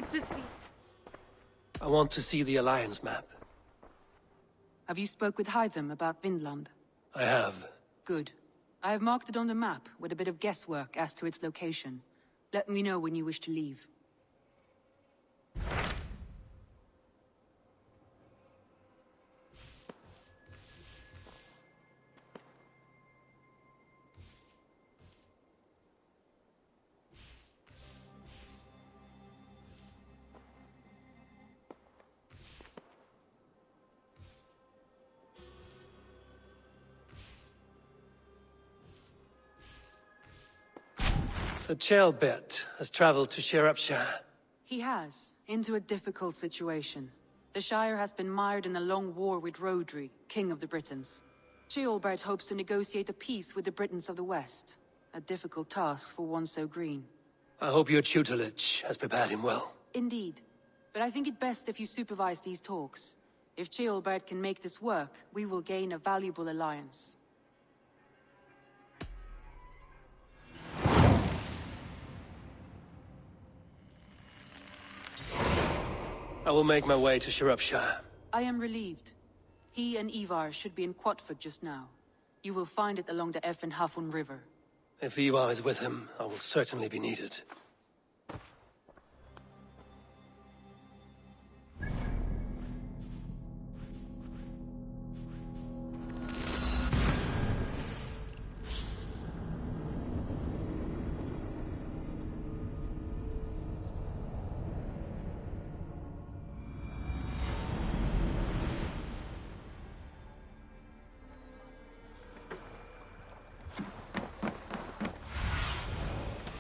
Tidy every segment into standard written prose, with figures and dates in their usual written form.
Good to see. I want to see the Alliance map. Have you spoke with Hytham about Vinland? I have. Good. I have marked it on the map with a bit of guesswork as to its location. Let me know when you wish to leave. So Ceolbert has traveled to Sciropscire. He has, into a difficult situation. The Shire has been mired in a long war with Rhodri, King of the Britons. Ceolbert hopes to negotiate a peace with the Britons of the West. A difficult task for one so green. I hope your tutelage has prepared him well. Indeed. But I think it best if you supervise these talks. If Ceolbert can make this work, we will gain a valuable alliance. I will make my way to Sciropscire. I am relieved. He and Ivar should be in Quatford just now. You will find it along the Hafun River. If Ivar is with him, I will certainly be needed.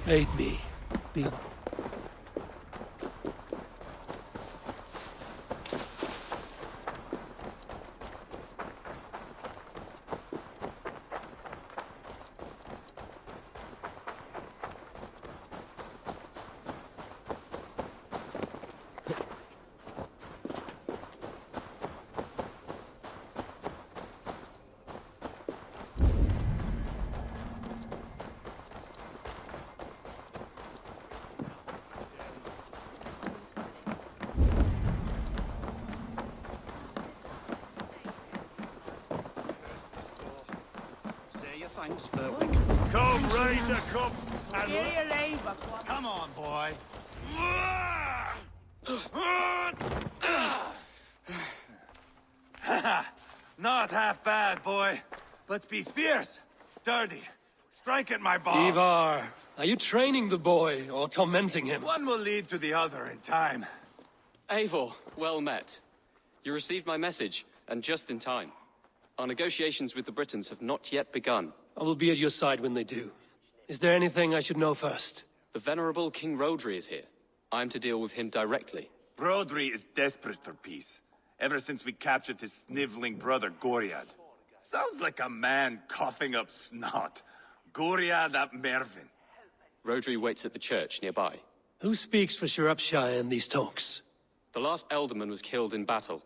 Aid me. Be... Thanks, Berwick. Come, Razor, come! And Come on, boy. Not half bad, boy. But be fierce, dirty. Strike at my balls. Ivar, are you training the boy or tormenting him? One will lead to the other in time. Eivor, well met. You received my message, and just in time. Our negotiations with the Britons have not yet begun. I will be at your side when they do. Is there anything I should know first? The venerable King Rhodri is here. I'm to deal with him directly. Brodri is desperate for peace. Ever since we captured his sniveling brother, Goriad. Sounds like a man coughing up snot. Goriad ap Mervin. Rhodri waits at the church nearby. Who speaks for Sciropscire in these talks? The last Elderman was killed in battle.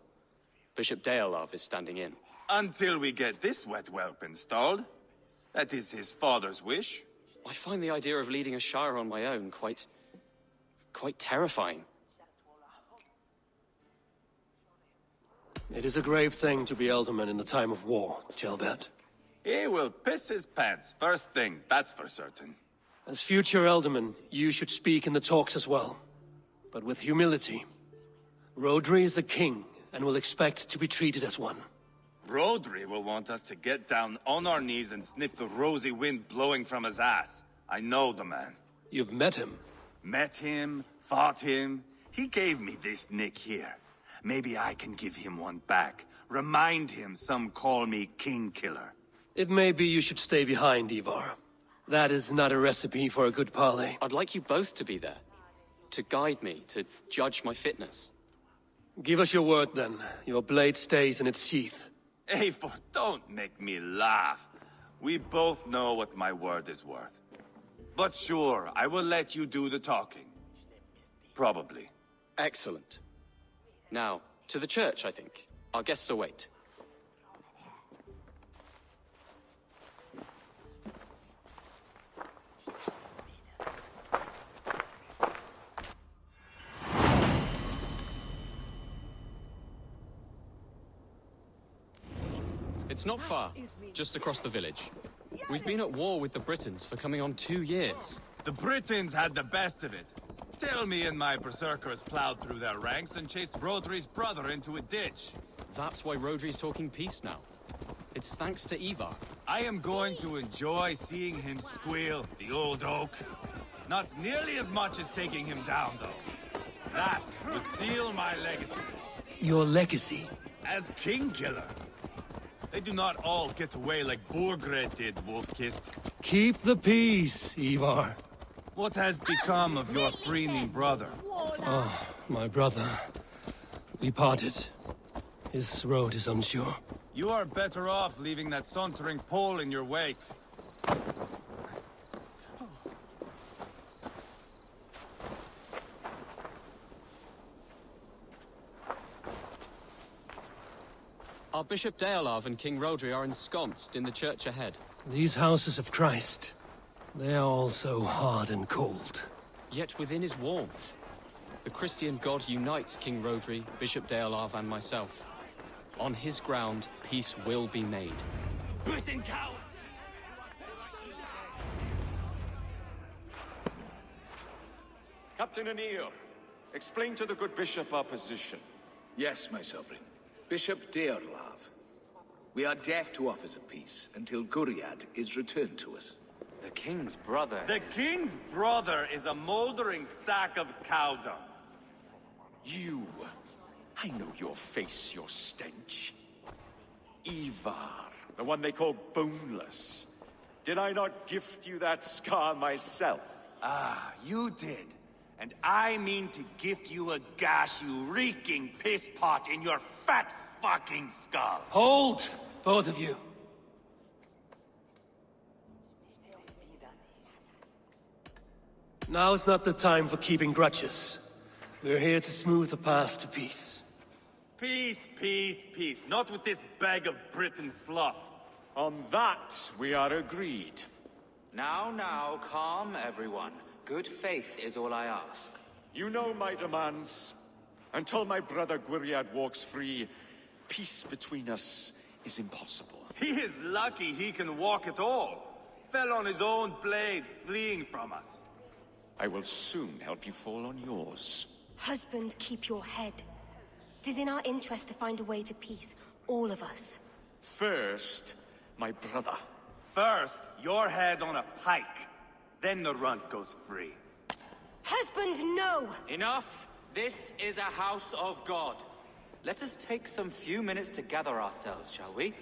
Bishop Deolav is standing in. Until we get this wet whelp installed. That is his father's wish. I find the idea of leading a shire on my own quite terrifying. It is a grave thing to be Elderman in the time of war, Ceolbert. He will piss his pants, first thing, that's for certain. As future Elderman, you should speak in the talks as well. But with humility. Rhodri is the king, and will expect to be treated as one. Rhodri will want us to get down on our knees and sniff the rosy wind blowing from his ass. I know the man. You've met him. Met him, fought him. He gave me this nick here. Maybe I can give him one back. Remind him some call me King Killer. It may be you should stay behind, Ivar. That is not a recipe for a good parley. I'd like you both to be there. To guide me, to judge my fitness. Give us your word, then. Your blade stays in its sheath. Eivor, don't make me laugh. We both know what my word is worth. But sure, I will let you do the talking. Probably. Excellent. Now, to the church, I think. Our guests await. It's not far, just across the village. We've been at war with the Britons for coming on 2 years. The Britons had the best of it. Tell me and my berserkers plowed through their ranks and chased Rodri's brother into a ditch. That's why Rodri's talking peace now. It's thanks to Ivar. I am going to enjoy seeing him squeal, the old oak. Not nearly as much as taking him down, though. That would seal my legacy. Your legacy? As King Killer. They do not all get away like Borgred did, Wolf-Kissed. Keep the peace, Ivar. What has become of your preening brother? Oh, my brother. We parted. His road is unsure. You are better off leaving that sauntering Pole in your wake. Our Bishop Deolav and King Rodri are ensconced in the church ahead. These houses of Christ, they are all so hard and cold. Yet within is warmth. The Christian God unites King Rodri, Bishop Deolav, and myself. On his ground, peace will be made. Britain coward! Captain Anir, explain to the good bishop our position. Yes, my sovereign. Bishop Deorlav. We are deaf to offers of peace until Guriad is returned to us. The king's brother The king's brother is a moldering sack of cow dung. You! I know your face, your stench. Ivar, the one they call boneless. Did I not gift you that scar myself? Ah, you did. And I mean to gift you a gash, you reeking piss pot in your fat fucking skull. Hold, both of you. Now is not the time for keeping grudges. We're here to smooth the path to peace. Peace, peace, peace. Not with this bag of Britain slop. On that, we are agreed. Now, calm everyone. Good faith is all I ask. You know my demands. Until my brother Gwiriad walks free, peace between us is impossible. He is lucky he can walk at all. Fell on his own blade, fleeing from us. I will soon help you fall on yours. Husband, keep your head. It is in our interest to find a way to peace, all of us. First, my brother. First, your head on a pike. Then the runt goes free. Husband, no! Enough! This is a house of God. Let us take some few minutes to gather ourselves, shall we?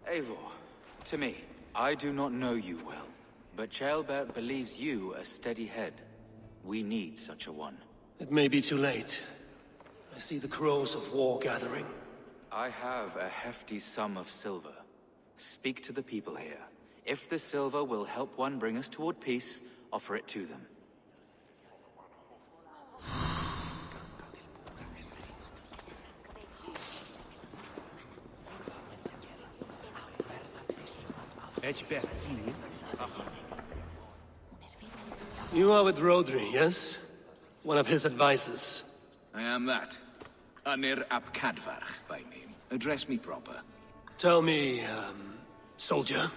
Eivor, to me, I do not know you well, but Ceolbert believes you a steady head. We need such a one. It may be too late. I see the crows of war gathering. I have a hefty sum of silver. Speak to the people here. If the silver will help one bring us toward peace, offer it to them. You are with Rodri, yes? One of his advisors. I am that. Anir ap Cadfarch by name. Address me proper. Tell me, soldier,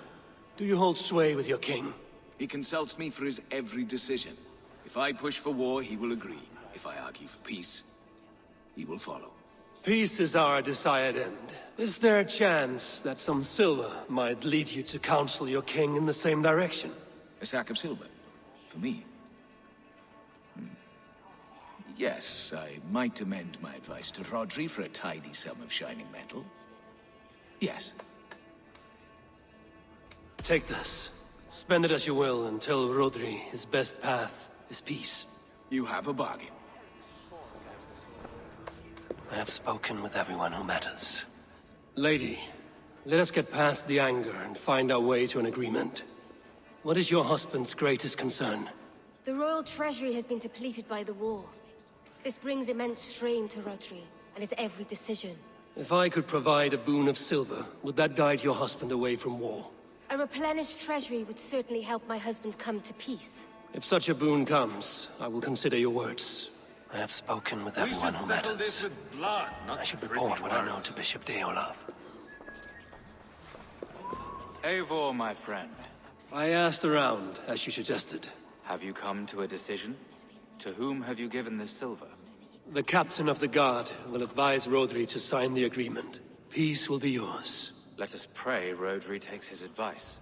do you hold sway with your king? He consults me for his every decision. If I push for war, he will agree. If I argue for peace, he will follow. Peace is our desired end. Is there a chance that some silver might lead you to counsel your king in the same direction? A sack of silver? For me? Yes, I might amend my advice to Rodri for a tidy sum of shining metal. Yes. Take this. Spend it as you will until Rodri, his best path is peace. You have a bargain. I have spoken with everyone who matters. Lady, let us get past the anger and find our way to an agreement. What is your husband's greatest concern? The royal treasury has been depleted by the war. This brings immense strain to Rodri and his every decision. If I could provide a boon of silver, would that guide your husband away from war? A replenished treasury would certainly help my husband come to peace. If such a boon comes, I will consider your words. I have spoken with everyone who settle this matters. with blood, not I should pretty report what I know words. to Bishop Deolav. Eivor, my friend. I asked around, as you suggested. Have you come to a decision? To whom have you given this silver? The captain of the guard will advise Rodri to sign the agreement. Peace will be yours. Let us pray Rodri takes his advice.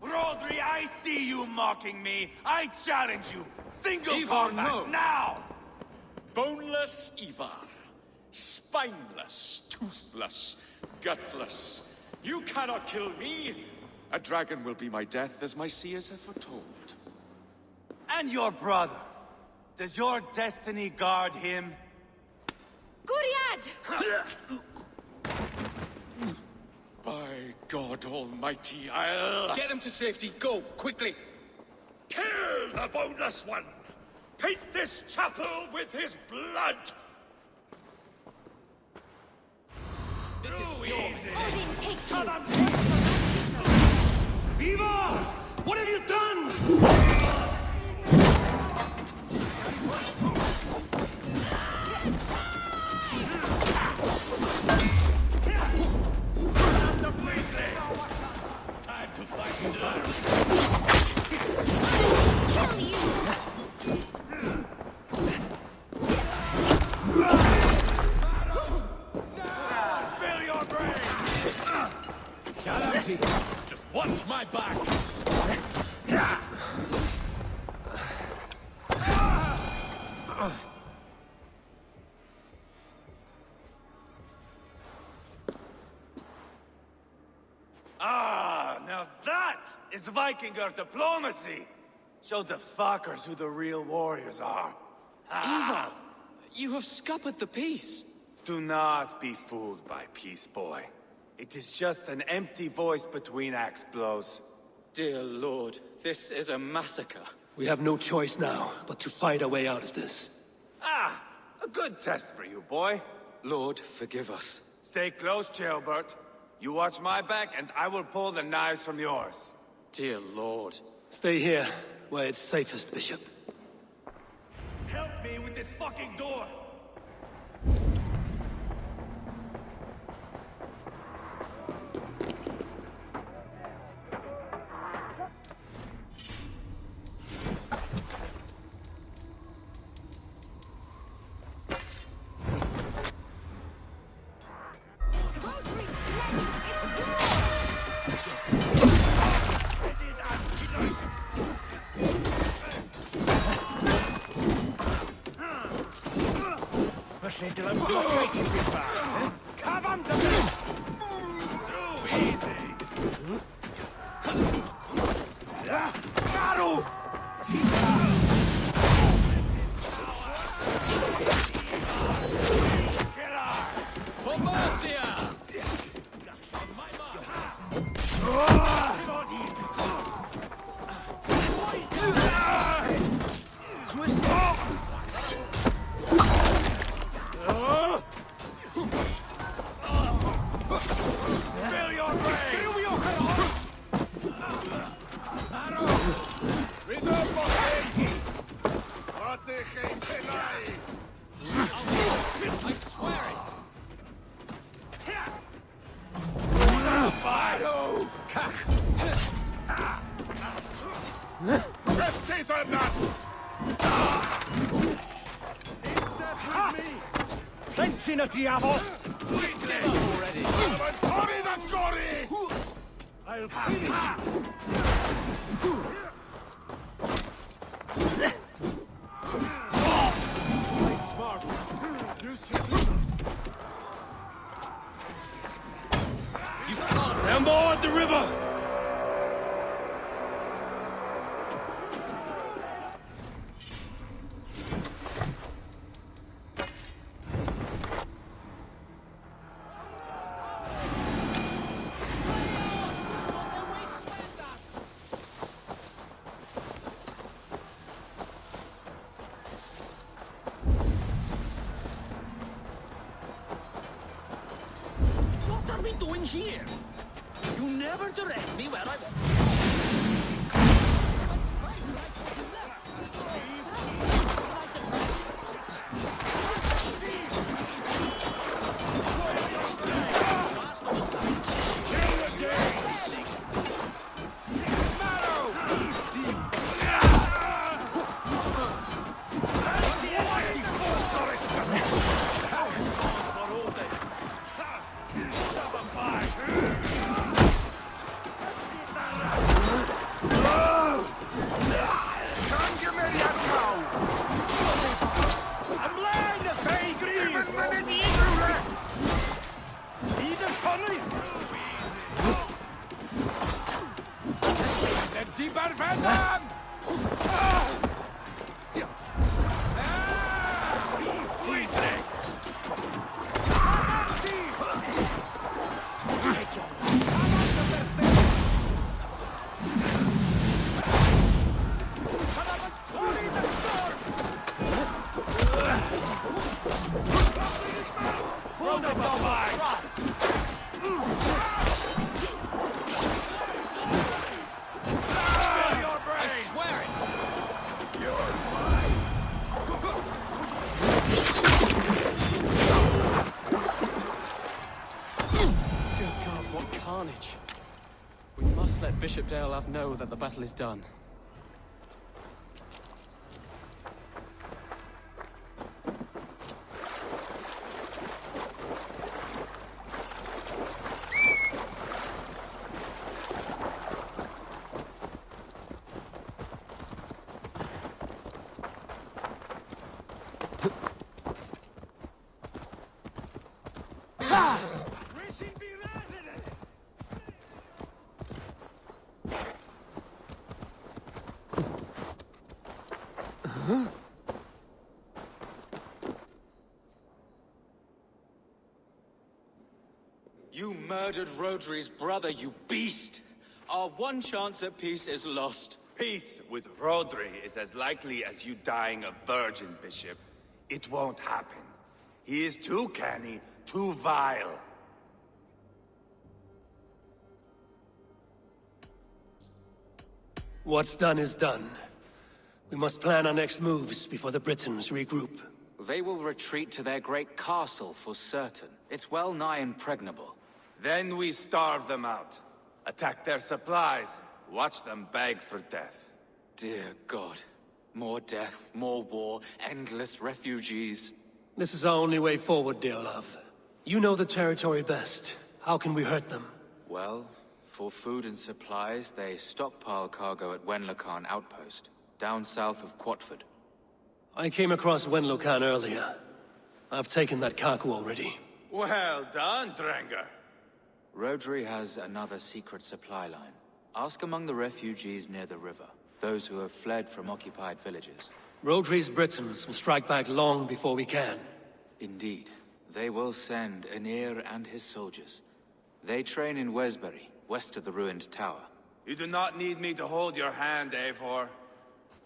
Rodri, I see you mocking me. I challenge you. Single Ivar, combat no. now! Boneless Ivar. Spineless, toothless, gutless. You cannot kill me. A dragon will be my death, as my seers have foretold. And your brother. Does your destiny guard him? Guriad! By God Almighty, I'll... Get them to safety. Go, quickly. Kill the boneless one! Paint this chapel with his blood! This is yours. Odin, take you! Ivar! What have you done? Time to fight and Kill you! Spill your brains! Sciropscire! Just watch my back! Ah, now that is Vikinger diplomacy! Show the fuckers who the real warriors are. Ivar, you have scuppered the peace. Do not be fooled by peace, boy. It is just an empty voice between axe blows. Dear Lord, this is a massacre. We have no choice now, but to find a way out of this. Ah, a good test for you, boy. Lord, forgive us. Stay close, Ceolbert. You watch my back, and I will pull the knives from yours. Dear Lord. Stay here, where it's safest, Bishop. Help me with this fucking door! For Mercia! I swear it! Pencina diavolo! Give up already! I'll finish you! Fight smart. Use your... Rambo at the river! What are we doing here? You never direct me where I want. Defend them! We must let Bishop Deolav know that the battle is done. You murdered Rodri's brother, you beast! Our one chance at peace is lost. Peace with Rodri is as likely as you dying a virgin, Bishop. It won't happen. He is too canny, too vile. What's done is done. We must plan our next moves before the Britons regroup. They will retreat to their great castle for certain. It's well nigh impregnable. Then we starve them out. Attack their supplies. Watch them beg for death. Dear God. More death, more war, endless refugees. This is our only way forward, Deolav. You know the territory best. How can we hurt them? Well, for food and supplies, they stockpile cargo at Wenlokan outpost, down south of Quatford. I came across Wenlokan earlier. I've taken that cargo already. Well done, Drengar. Rodri has another secret supply line. Ask among the refugees near the river, those who have fled from occupied villages. Rodri's Britons will strike back long before we can. Indeed. They will send Aenir and his soldiers. They train in Wesbury, west of the ruined tower. You do not need me to hold your hand, Eivor.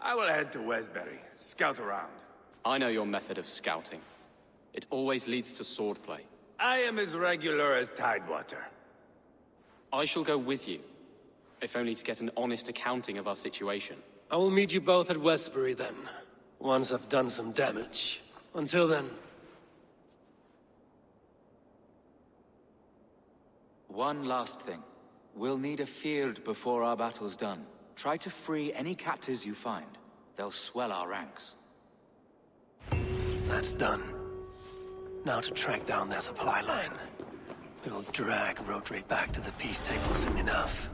I will head to Wesbury, scout around. I know your method of scouting. It always leads to swordplay. I am as regular as Tidewater. I shall go with you, if only to get an honest accounting of our situation. I will meet you both at Westbury then, once I've done some damage. Until then... One last thing. We'll need a field before our battle's done. Try to free any captives you find. They'll swell our ranks. That's done. Now to track down their supply line. We will drag Rodri back to the peace table soon enough.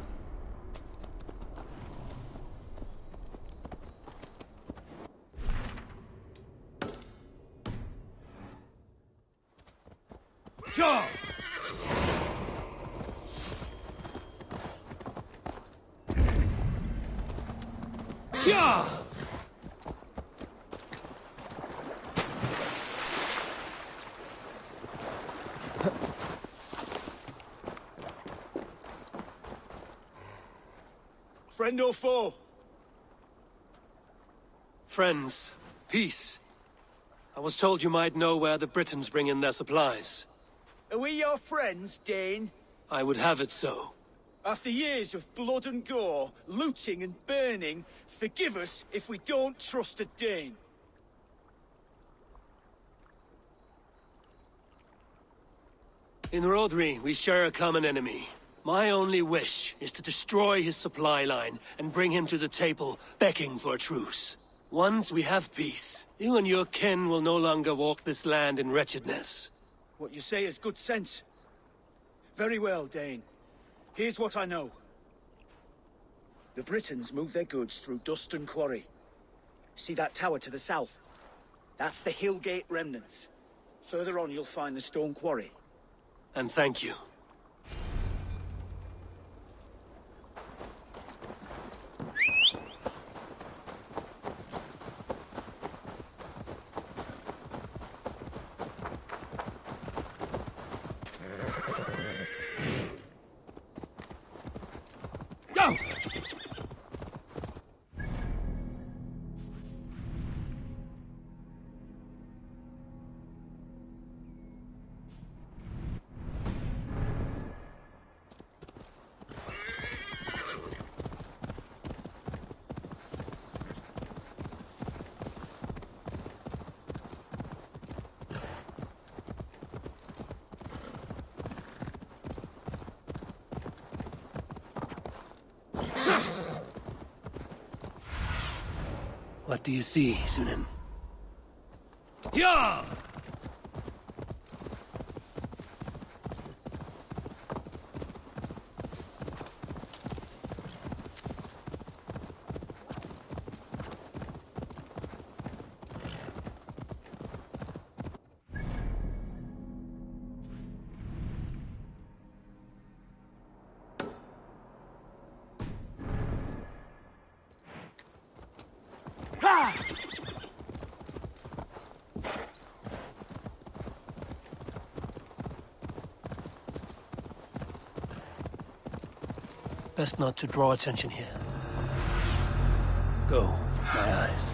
Go! Yeah! Friend or foe? Friends, peace. I was told you might know where the Britons bring in their supplies. Are we your friends, Dane? I would have it so. After years of blood and gore, looting and burning, forgive us if we don't trust a Dane. In Rodri, we share a common enemy. My only wish is to destroy his supply line and bring him to the table, begging for a truce. Once we have peace, you and your kin will no longer walk this land in wretchedness. What you say is good sense. Very well, Dane. Here's what I know. The Britons move their goods through Duston Quarry. See that tower to the south? That's the Hillgate remnants. Further on, you'll find the stone quarry. And thank you. What do you see, Sunan? Yeah! Best not to draw attention here. Go, my eyes.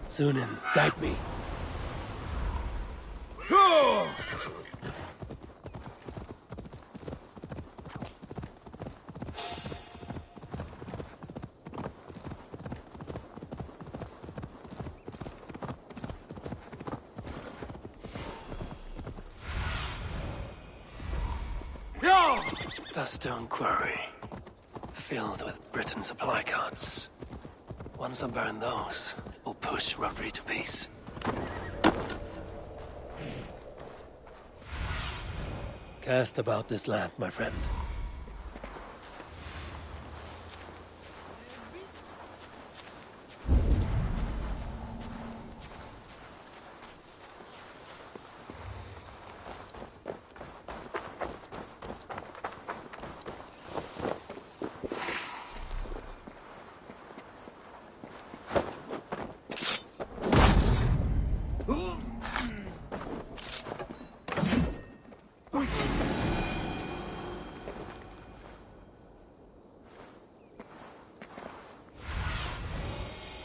Sunan, guide me. Duststone quarry, filled with Britain supply carts. Once I burn those, it will push Rodri to peace. Cast about this land, my friend.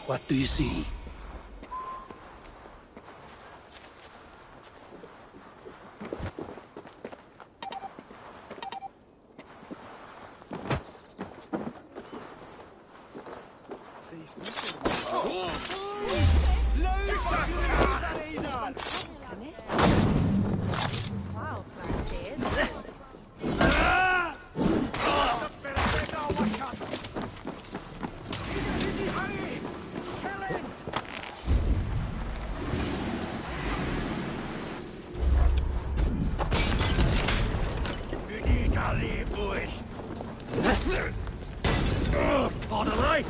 What do you see? Wow, Francis. For the light!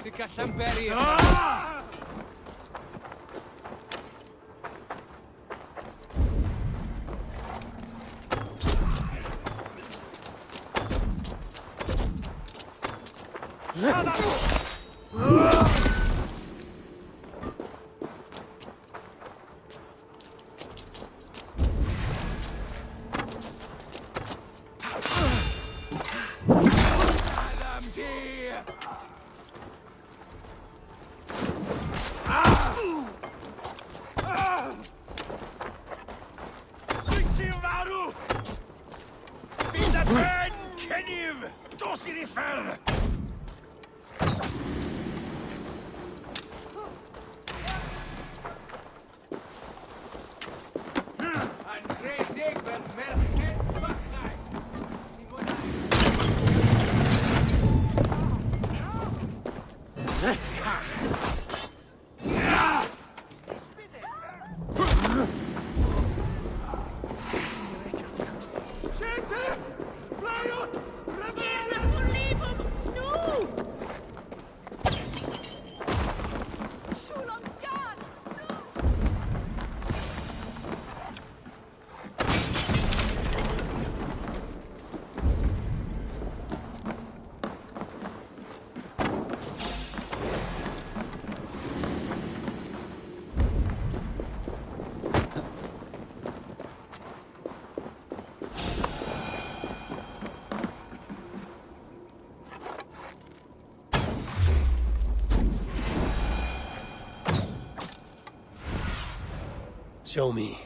Si gallan beri. Varu! Vida ben Keniv! Dosirifer! Show me.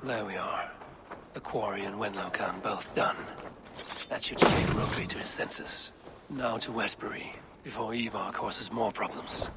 There we are. The quarry and Wenlow Khan both done. That should shake Rhodri to his senses. Now to Westbury, before Ivar causes more problems.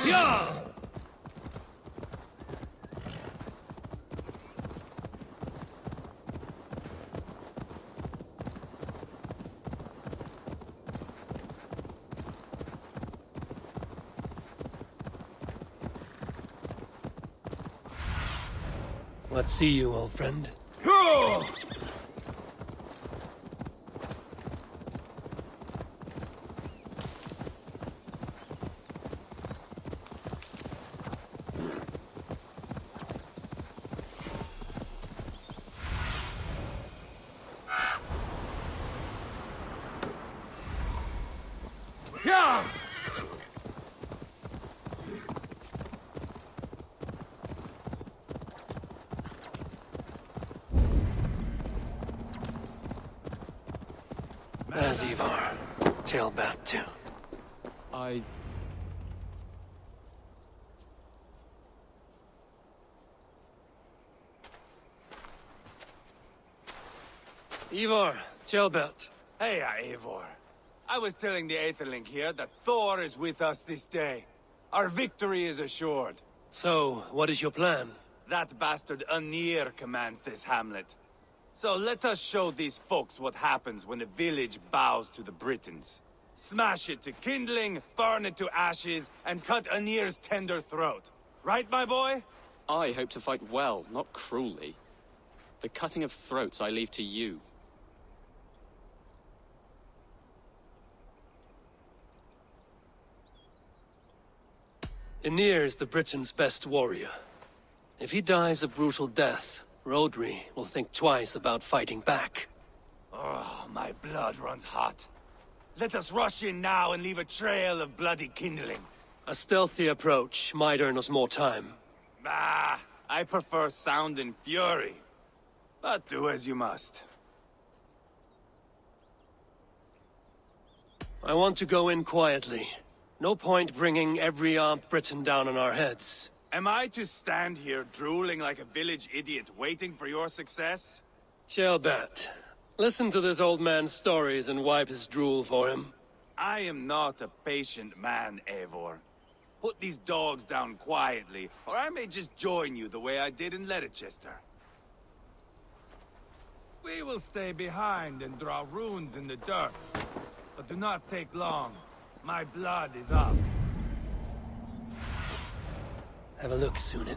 Yeah! Let's see you, old friend. As Ivar. Tailbat too. I... Ivar, Tailbat. Hey, Eivor. I was telling the Aetherling here that Thor is with us this day. Our victory is assured. So, what is your plan? That bastard Anir commands this hamlet. So let us show these folks what happens when a village bows to the Britons. Smash it to kindling, burn it to ashes, and cut Anir's tender throat. Right, my boy? I hope to fight well, not cruelly. The cutting of throats I leave to you. Aenir is the Britons' best warrior. If he dies a brutal death, Rodri will think twice about fighting back. Oh, my blood runs hot. Let us rush in now and leave a trail of bloody kindling. A stealthy approach might earn us more time. Bah, I prefer sound and fury. But do as you must. I want to go in quietly. No point bringing every armed Briton down on our heads. Am I to stand here drooling like a village idiot waiting for your success? Tailbat, listen to this old man's stories and wipe his drool for him. I am not a patient man, Eivor. Put these dogs down quietly, or I may just join you the way I did in Leicester. We will stay behind and draw runes in the dirt. But do not take long. My blood is up. Have a look, Sunan.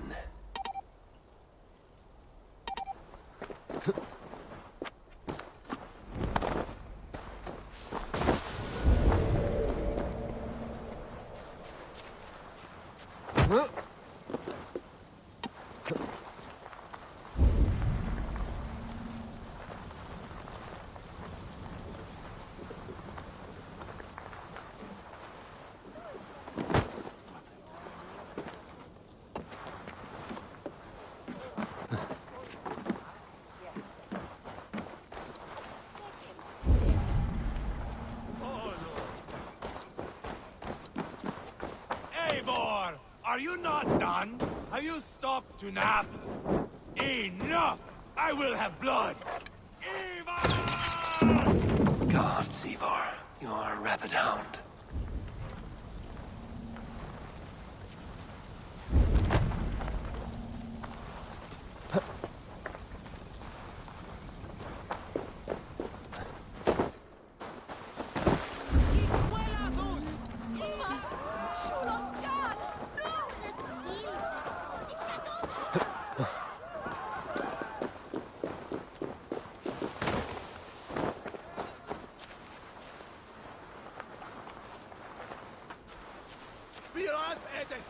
Eivor! Are you not done? Have you stopped to nap? Enough! I will have blood! Eivor! Gods, Ivar. You are a rabid hound.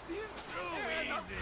Too easy!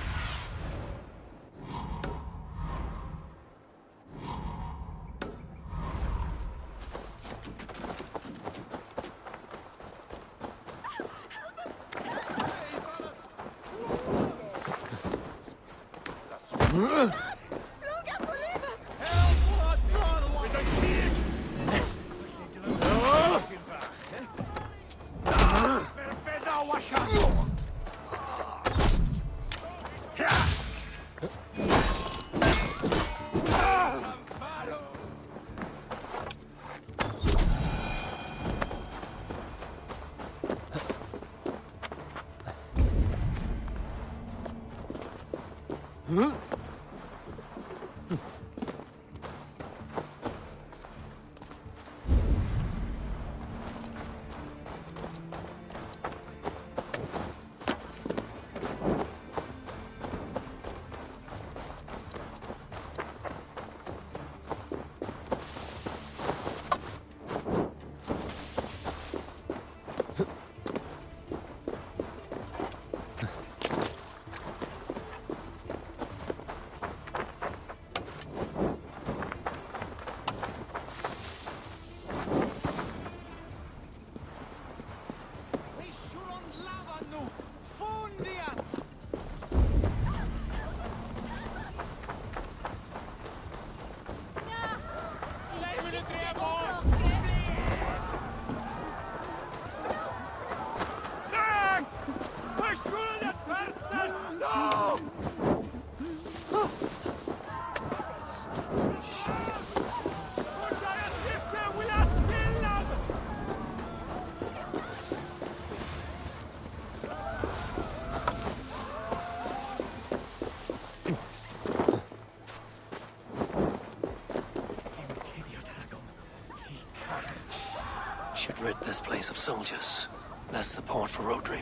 rid this place of soldiers. Less support for Rodri.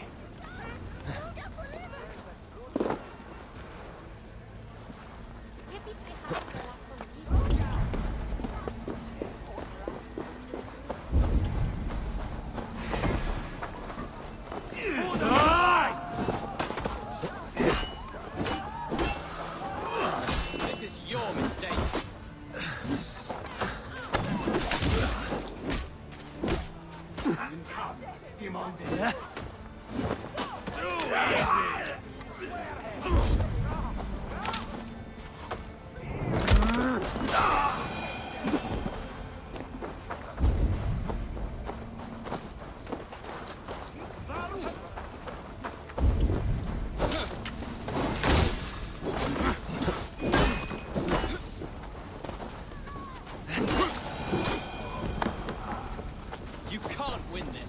This is your mistake. You can't win this.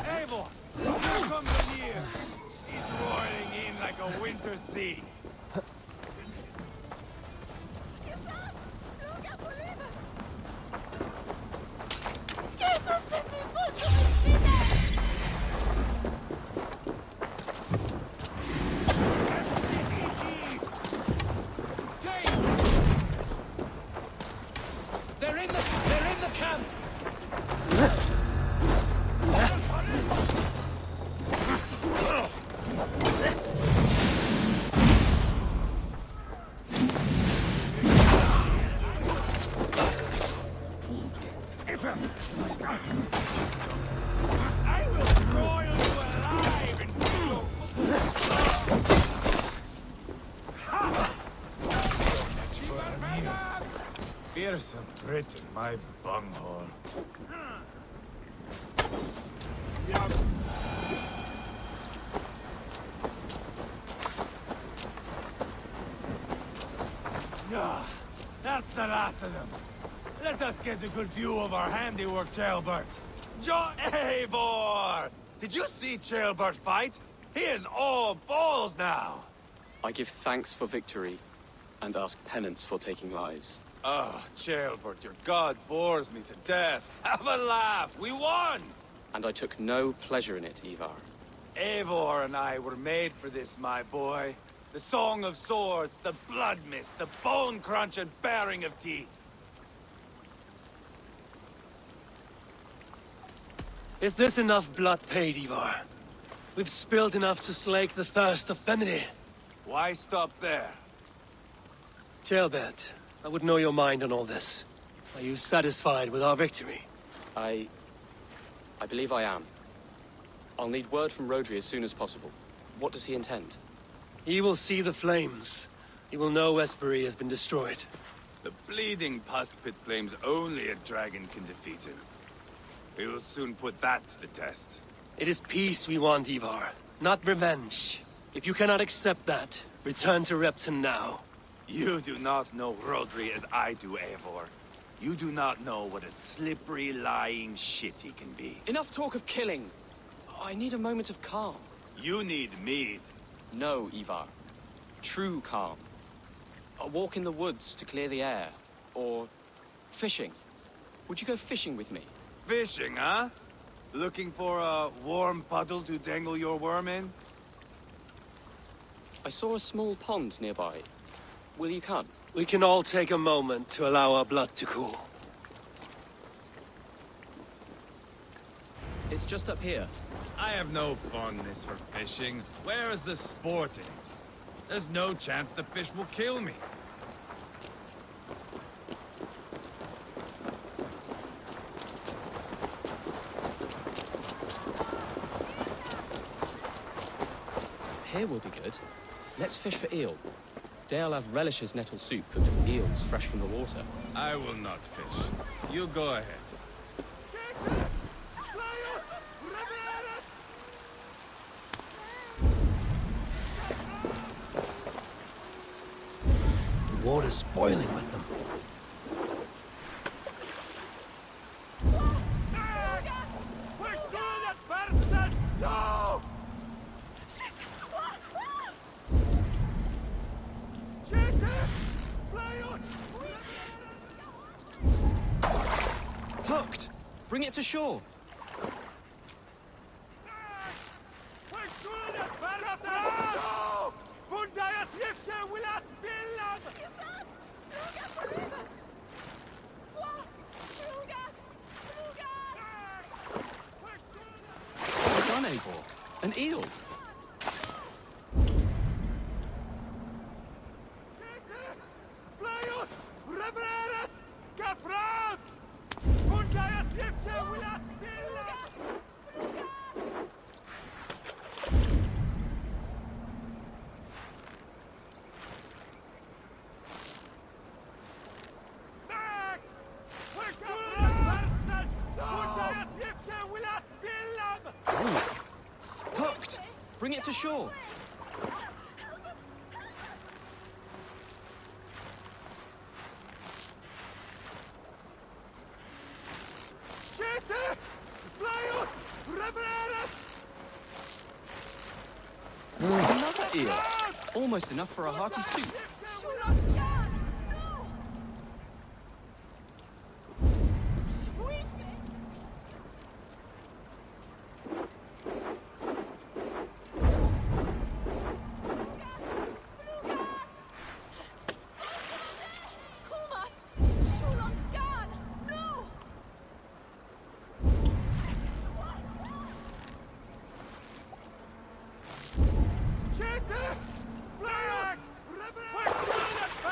Eivor! Here comes the year! He's roaring in like a winter sea. They're in the camp. I will broil you alive and fearsome Britain, my bunghole. Ah, that's the last of them. Let us get a good view of our handiwork, Ceolbert. Eivor! Did you see Ceolbert fight? He is all balls now. I give thanks for victory, and ask penance for taking lives. Oh, Ceolbert, your god bores me to death. Have a laugh, we won! And I took no pleasure in it, Ivar. Eivor and I were made for this, my boy. The song of swords, the blood mist, the bone crunch and baring of teeth. Is this enough blood paid, Ivar? We've spilled enough to slake the thirst of Feminine. Why stop there? Ceolbert, I would know your mind on all this. Are you satisfied with our victory? I believe I am. I'll need word from Rodri as soon as possible. What does he intend? He will see the flames. He will know Espery has been destroyed. The bleeding pus pit claims only a dragon can defeat him. We will soon put that to the test. It is peace we want, Ivar, not revenge. If you cannot accept that, return to Repton now. You do not know Rodri as I do, Eivor. You do not know what a slippery, lying shit he can be. Enough talk of killing. I need a moment of calm. You need mead. No, Ivar. True calm. A walk in the woods to clear the air. Or fishing. Would you go fishing with me? Fishing, huh? Looking for a warm puddle to dangle your worm in? I saw a small pond nearby. Will you come? We can all take a moment to allow our blood to cool. It's just up here. I have no fondness for fishing. Where is the sport in it? There's no chance the fish will kill me. Here will be good. Let's fish for eel. Deolav relishes nettle soup cooked with eels fresh from the water. I will not fish. You go ahead. The water's boiling with them. Hooked! Bring it to shore! Well done, Eivor. An eel! Hooked! Bring it to shore! Another eel! Almost enough for a hearty soup.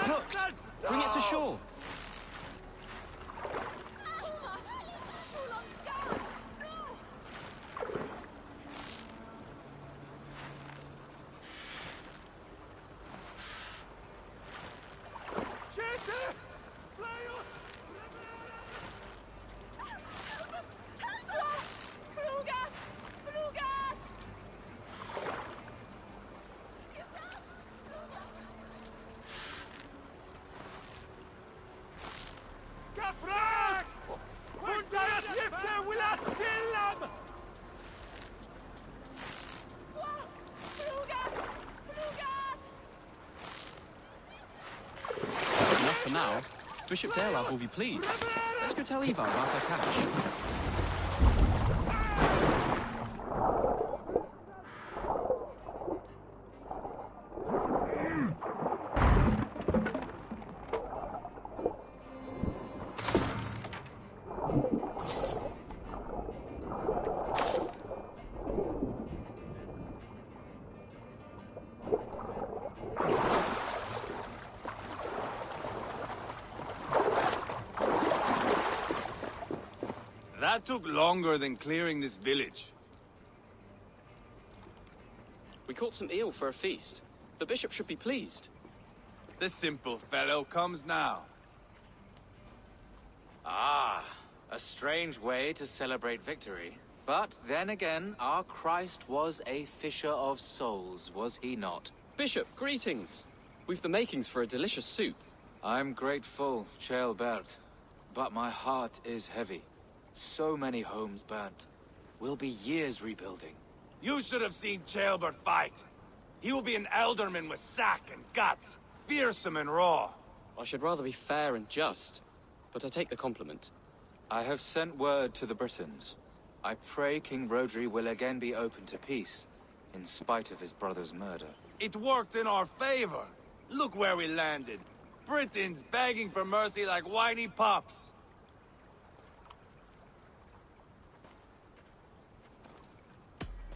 Hooked! Bring it to shore! Enough for now. Bishop Deolav will be pleased. Let's go tell Ivar about our catch. That took longer than clearing this village. We caught some eel for a feast. The bishop should be pleased. The simple fellow comes now. Ah, a strange way to celebrate victory. But then again, our Christ was a fisher of souls, was he not? Bishop, greetings! We've the makings for a delicious soup. I'm grateful, Ceolbert, but my heart is heavy. So many homes burnt. We'll be years rebuilding. You should have seen Ceolbert fight. He will be an alderman with sack and guts, fearsome and raw. I should rather be fair and just, but I take the compliment. I have sent word to the Britons. I pray King Rodri will again be open to peace, in spite of his brother's murder. It worked in our favor. Look where we landed. Britons begging for mercy like whiny pups.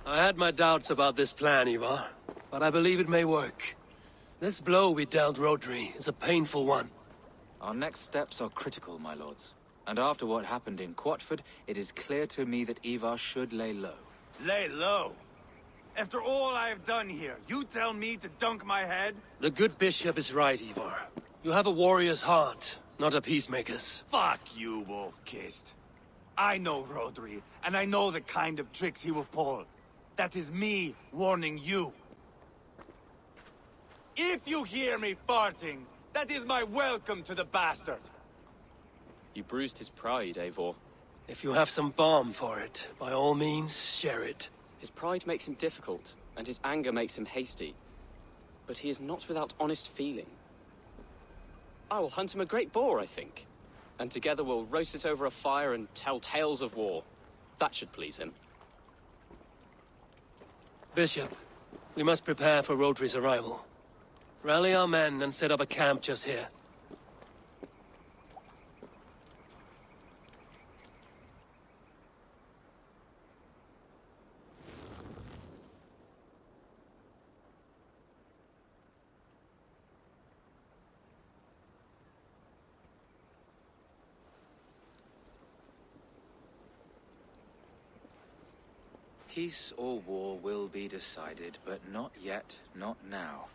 I had my doubts about this plan, Ivar, but I believe it may work. This blow we dealt Rodri is a painful one. Our next steps are critical, my lords. And after what happened in Quatford, it is clear to me that Ivar should lay low. Lay low. After all I have done here, you tell me to dunk my head? The good bishop is right, Ivar. You have a warrior's heart, not a peacemaker's. Fuck you, Wolf-Kissed. I know Rodri, and I know the kind of tricks he will pull. That is me warning you. If you hear me farting, that is my welcome to the bastard. You bruised his pride, Eivor. If you have some balm for it, by all means, share it. His pride makes him difficult, and his anger makes him hasty. But he is not without honest feeling. I will hunt him a great boar, I think. And together we'll roast it over a fire and tell tales of war. That should please him. Bishop, we must prepare for Rodri's arrival. Rally our men and set up a camp just here. Peace or war will be decided, but not yet, not now.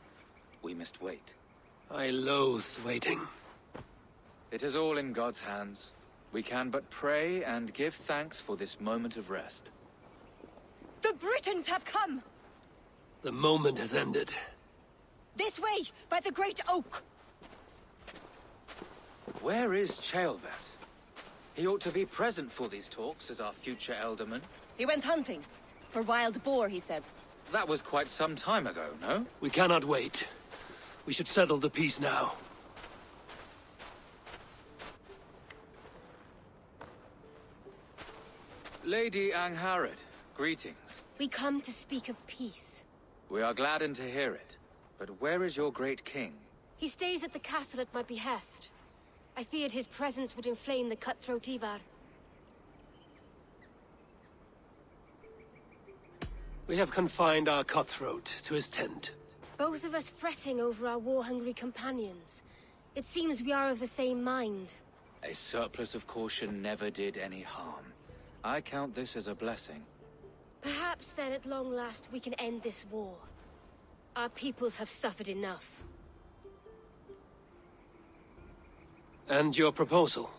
We must wait. I loathe waiting. It is all in God's hands. We can but pray and give thanks for this moment of rest. The Britons have come! The moment has ended. This way, by the great oak! Where is Ceolbert? He ought to be present for these talks as our future elderman. He went hunting. For wild boar, he said. That was quite some time ago, no? We cannot wait. We should settle the peace now. Lady Angharad, greetings. We come to speak of peace. We are gladdened to hear it. But where is your great king? He stays at the castle at my behest. I feared his presence would inflame the cutthroat Ivar. We have confined our cutthroat to his tent. Both of us fretting over our war-hungry companions. It seems we are of the same mind. A surplus of caution never did any harm. I count this as a blessing. Perhaps then at long last we can end this war. Our peoples have suffered enough. And your proposal?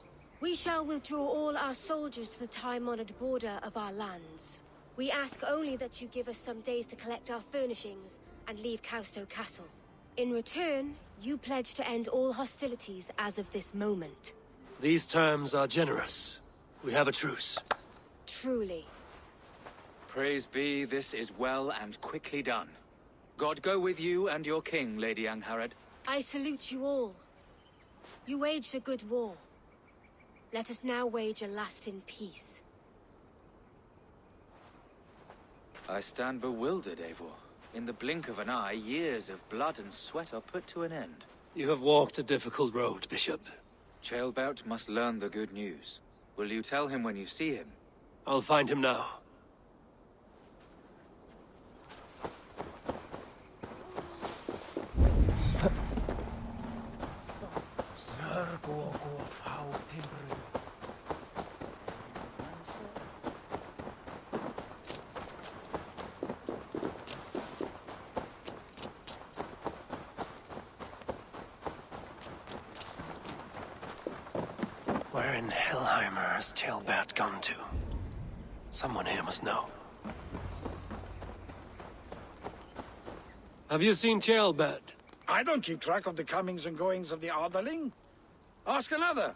We shall withdraw all our soldiers to the time-honored border of our lands. We ask only that you give us some days to collect our furnishings and leave Kausto Castle. In return, you pledge to end all hostilities as of this moment. These terms are generous. We have a truce. Truly. Praise be, this is well and quickly done. God go with you and your king, Lady Angharad. I salute you all. You waged a good war. Let us now wage a lasting peace. I stand bewildered, Eivor. In the blink of an eye, years of blood and sweat are put to an end. You have walked a difficult road, Bishop. Ceolbert must learn the good news. Will you tell him when you see him? I'll find him now. Where in Hellheimer has Ceolbert gone to? Someone here must know. Have you seen Ceolbert? I don't keep track of the comings and goings of the Arderling. Ask another.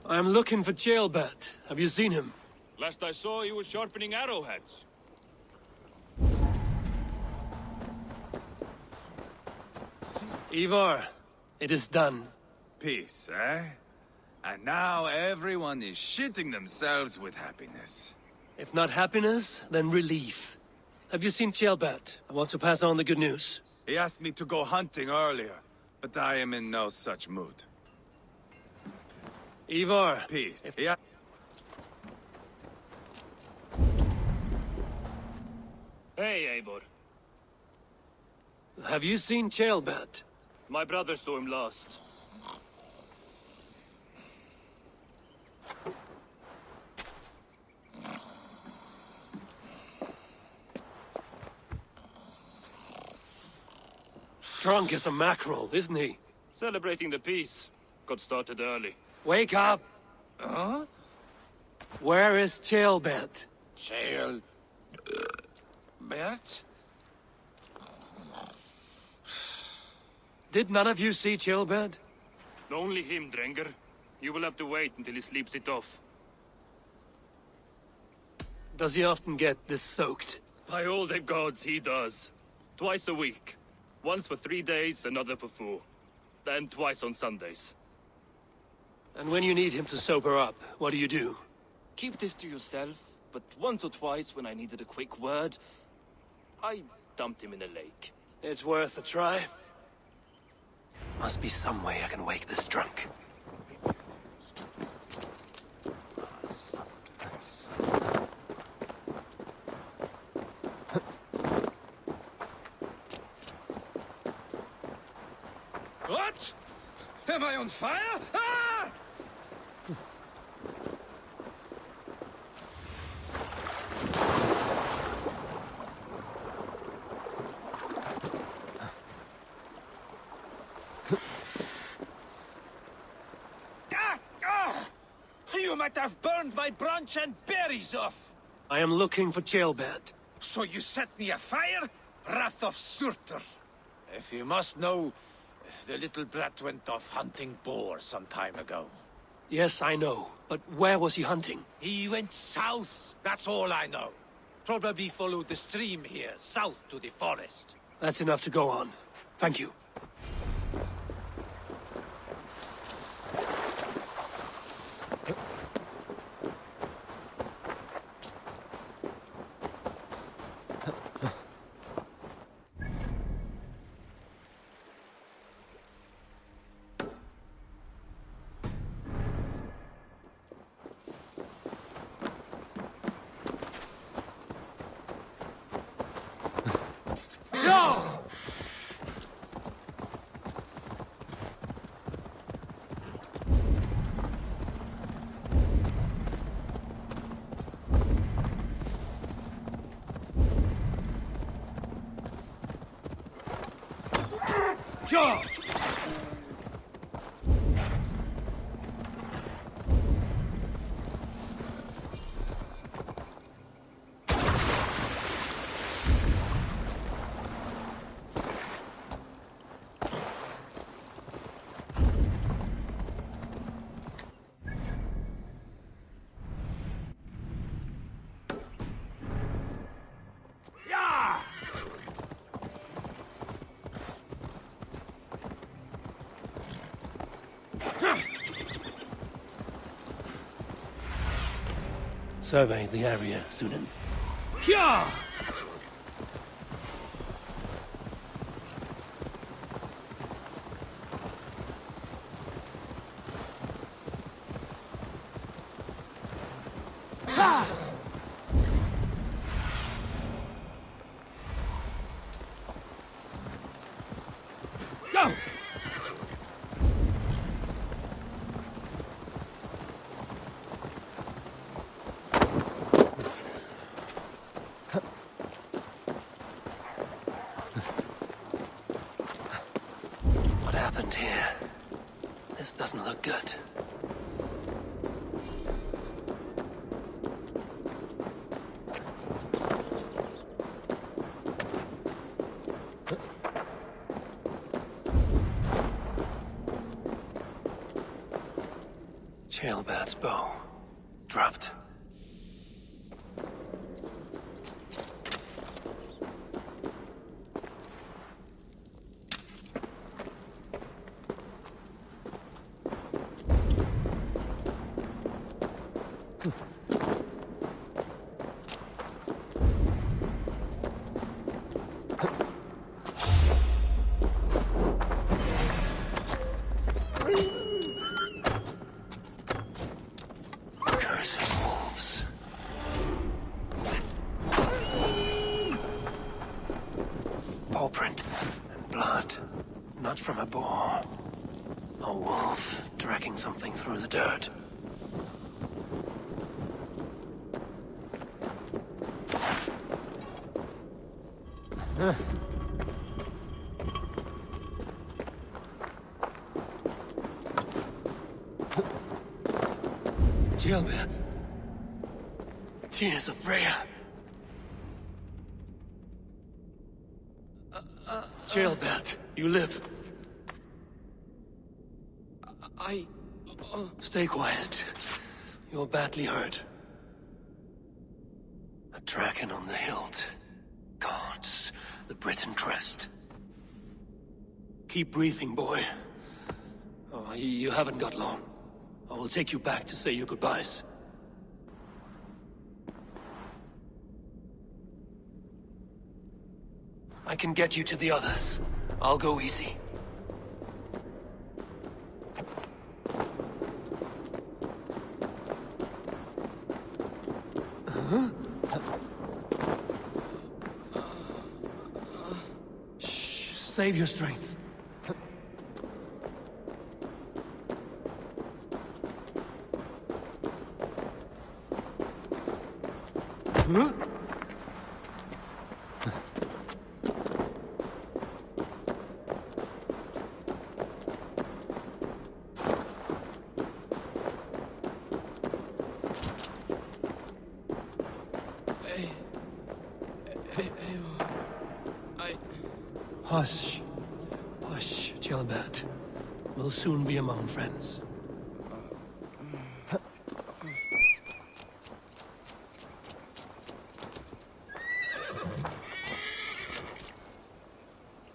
I'm looking for Ceolbert. Have you seen him? Last I saw, he was sharpening arrowheads. Ivar, it is done. Peace, eh? And now everyone is shitting themselves with happiness. If not happiness, then relief. Have you seen Ceolbert? I want to pass on the good news. He asked me to go hunting earlier, but I am in no such mood. Ivar. Peace. Hey, Eivor. Have you seen Ceolbert? My brother saw him last. drunk as a mackerel, isn't he? Celebrating the peace. Got started early. Wake up! Huh? Where is Chilbert? Jail. Bert? Did none of you see Chilbert? Only him, Drenger. You will have to wait until he sleeps it off. Does he often get this soaked? By all the gods, he does. Twice a week. Once for 3 days, another for 4. Then twice on Sundays. And when you need him to sober up, what do? Keep this to yourself, but once or twice when I needed a quick word, I dumped him in a lake. It's worth a try. Must be some way I can wake this drunk. What? Am I on fire? Ah! You might have burned my branch and berries off. I am looking for Chilbert. So you set me afire? Wrath of Surtur. If you must know, the little brat went off hunting boar some time ago. Yes, I know. But where was he hunting? He went south, that's all I know. Probably followed the stream here, south to the forest. That's enough to go on. Thank you. Sure! Survey the area, Sunan. Here! Go! What happened here? This doesn't look good. Chilbert's bow. Dropped. Cursed wolves. Paw prints and blood. Not from a boar. A wolf dragging something through the dirt. Gilbert. Tears of Freya. Gilbert, you live. Stay quiet. You're badly hurt. A dragon on the hilt. Gods, the Briton crest. Keep breathing, boy. Oh, you haven't got long. I will take you back to say your goodbyes. I can get you to the others. I'll go easy. Shh, save your strength. Hush. Hush, Gilbert. We'll soon be among friends.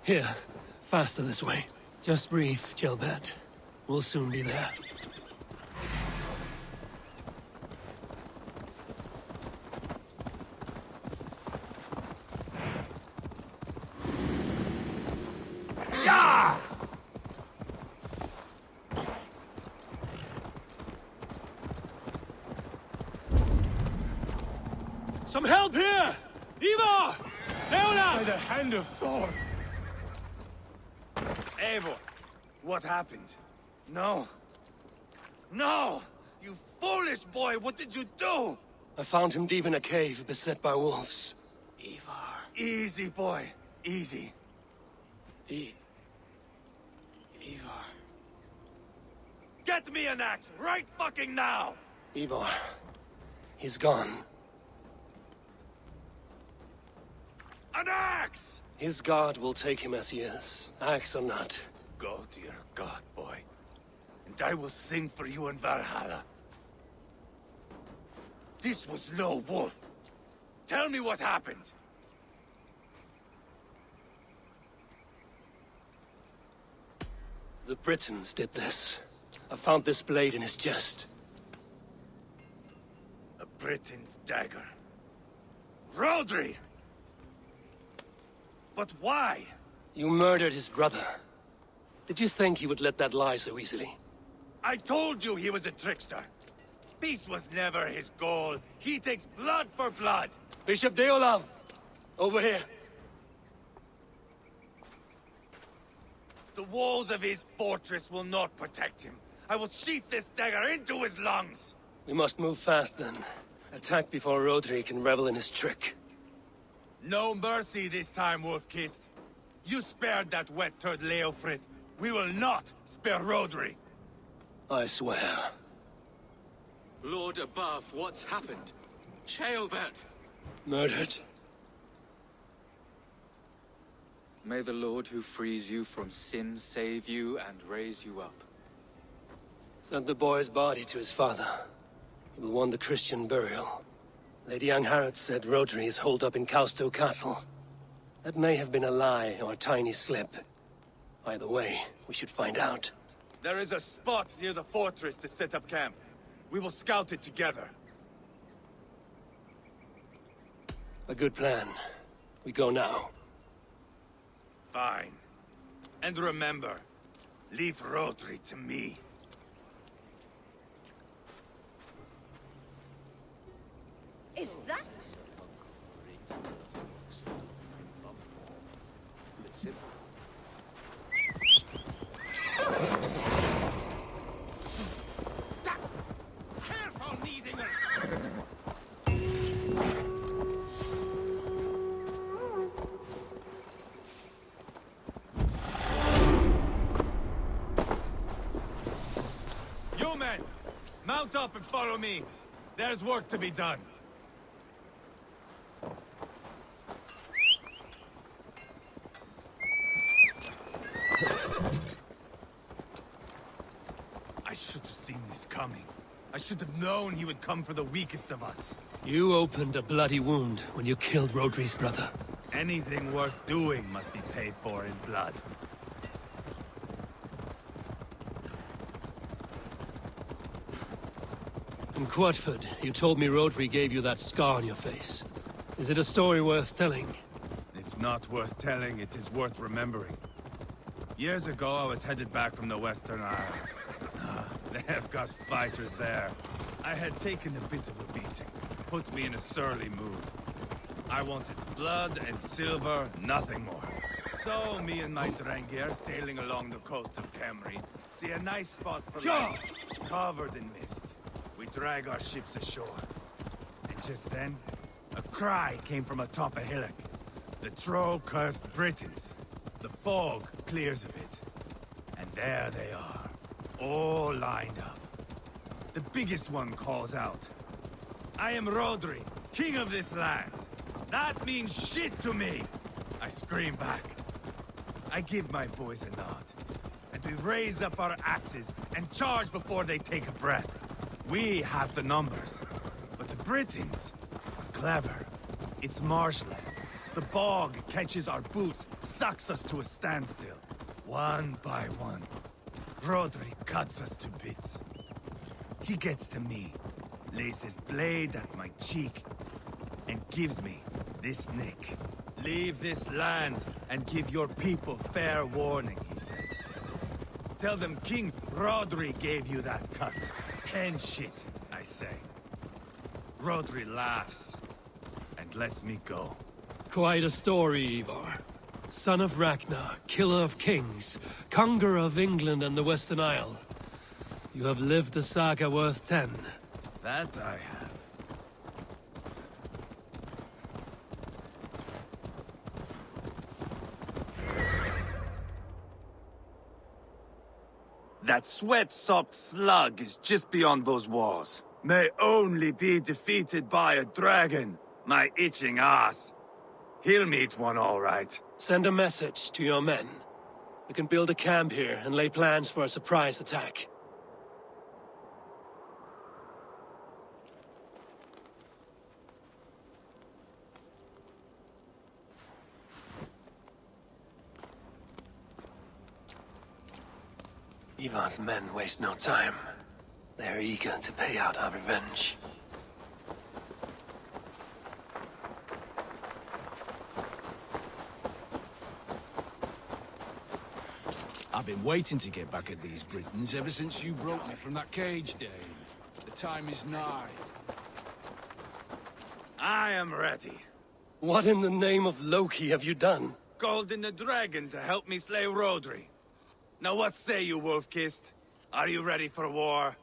Here, faster this way. Just breathe, Gilbert. We'll soon be there. Some help here! Eva! Leona! By the hand of Thor! Eivor, what happened? No. No! You foolish boy, what did you do? I found him deep in a cave, beset by wolves. Ivar. Easy, boy. Easy. Ivar. Get me an axe, right fucking now! Ivar, he's gone. An axe! His god will take him as he is, axe or not. Go to your god, boy. And I will sing for you in Valhalla. This was no wolf. Tell me what happened. The Britons did this. I found this blade in his chest. A Briton's dagger. Rodri! But why? You murdered his brother. Did you think he would let that lie so easily? I told you he was a trickster. Peace was never his goal. He takes blood for blood. Bishop Deolav! Over here. The walls of his fortress will not protect him. I will sheath this dagger into his lungs. We must move fast then. Attack before Rodri can revel in his trick. No mercy this time, Wolf-Kissed. You spared that wet turd Leofrith. We will not spare Rodri. I swear. Lord above, what's happened? Ceolbert! Murdered. May the Lord who frees you from sin save you and raise you up. Sent the boy's body to his father. He will want the Christian burial. Lady Angharad said Rodri is holed up in Causto Castle. That may have been a lie or a tiny slip. Either way, we should find out. There is a spot near the fortress to set up camp. We will scout it together. A good plan. We go now. Fine. And remember, leave Rodri to me. Is that... Careful, Needinger! You men, mount Mount up and follow me. There's work to be done. I should have seen this coming. I should have known he would come for the weakest of us. You opened a bloody wound when you killed Rodri's brother. Anything worth doing must be paid for in blood. In Quatford, you told me Rodri gave you that scar on your face. Is it a story worth telling? If not worth telling, it is worth remembering. Years ago, I was headed back from the Western Isle. They have got fighters there. I had taken a bit of a beating. Put me in a surly mood. I wanted blood and silver, nothing more. So, me and my Drengir, sailing along the coast of Kemri, see a nice spot for land, covered in mist. We drag our ships ashore. And just then, a cry came from atop a hillock. The troll-cursed Britons. The fog clears a bit. And there they are, all lined up. The biggest one calls out, "I am Rodri, king of this land. That means shit to me!" I scream back. I give my boys a nod. And we raise up our axes and charge before they take a breath. We have the numbers. But the Britons are clever. It's marshland. The bog catches our boots, sucks us to a standstill. One by one. Rodri cuts us to bits. He gets to me, lays his blade at my cheek, and gives me this nick. "Leave this land and give your people fair warning," he says. "Tell them King Rodri gave you that cut." "And shit," I say. Rodri laughs and lets me go. Quite a story, Ivar. Son of Ragnar, killer of kings, conqueror of England and the Western Isle. You have lived a saga worth 10. That I have. That sweat-soaked slug is just beyond those walls. May only be defeated by a dragon, my itching ass. He'll meet one all right. Send a message to your men. We can build a camp here and lay plans for a surprise attack. Ivar's men waste no time. They're eager to pay out our revenge. I've been waiting to get back at these Britons ever since you broke me from that cage, Dane. The time is nigh. I am ready. What in the name of Loki have you done? Called in the dragon to help me slay Rodri. Now what say you, Wolf-Kissed? Are you ready for war?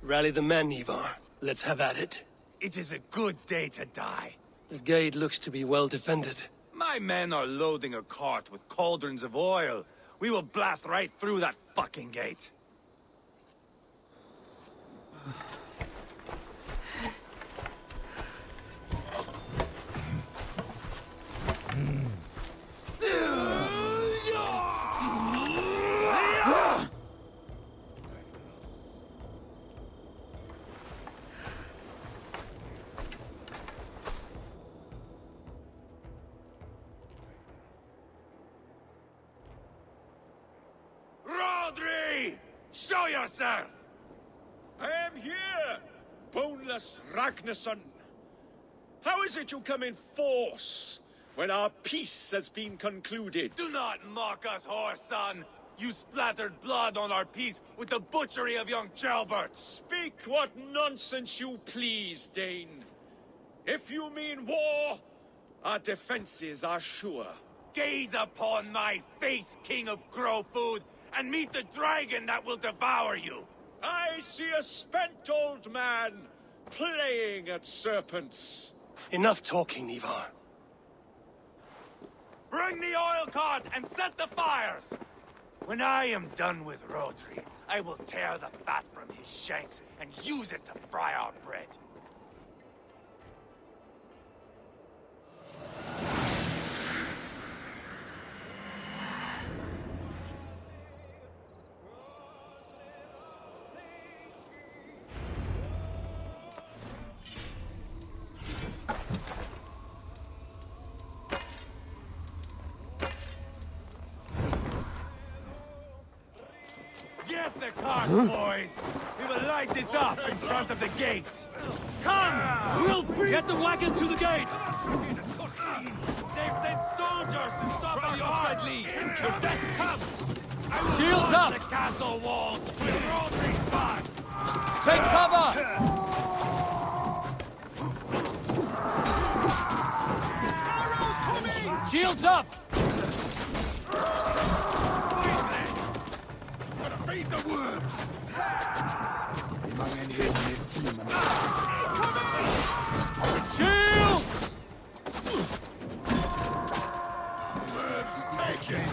Rally the men, Ivar. Let's have at it. It is a good day to die. The gate looks to be well defended. My men are loading a cart with cauldrons of oil. We will blast right through that fucking gate. Rodri! Show yourself! I am here, boneless Ragnarsson. How is it you come in force when our peace has been concluded? Do not mock us, whoreson! You splattered blood on our peace with the butchery of young Gelbert! Speak what nonsense you please, Dane. If you mean war, our defenses are sure. Gaze upon my face, King of Crow Food, and meet the dragon that will devour you! I see a spent old man playing at serpents. Enough talking, Ivar. Bring the oil cart and set the fires! When I am done with Rodri, I will tear the fat from his shanks and use it to fry our bread. Get the cart, boys! We will light it up in front of the gate! Come! We'll get the wagon to the gate! They've sent soldiers to stop our cart! Your death comes! Shields up! The castle walls with rotary fire! Take cover! Arrows coming! Shields up! Feed the worms! Shields! Worms taken!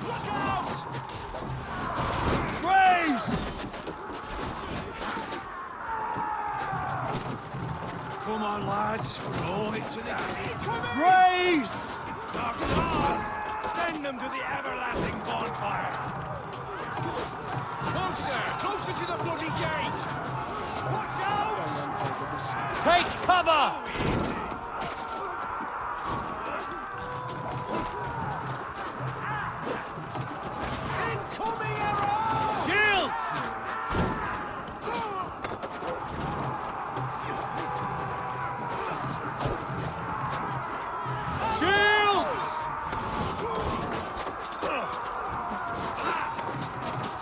Look out! Grace! Come on, lads. We're all into the gate. Grace! Knock on! Send them to the everlasting bonfire! Closer! Closer to the bloody gate! Watch out! Take cover! Incoming arrows! Shields! Shields!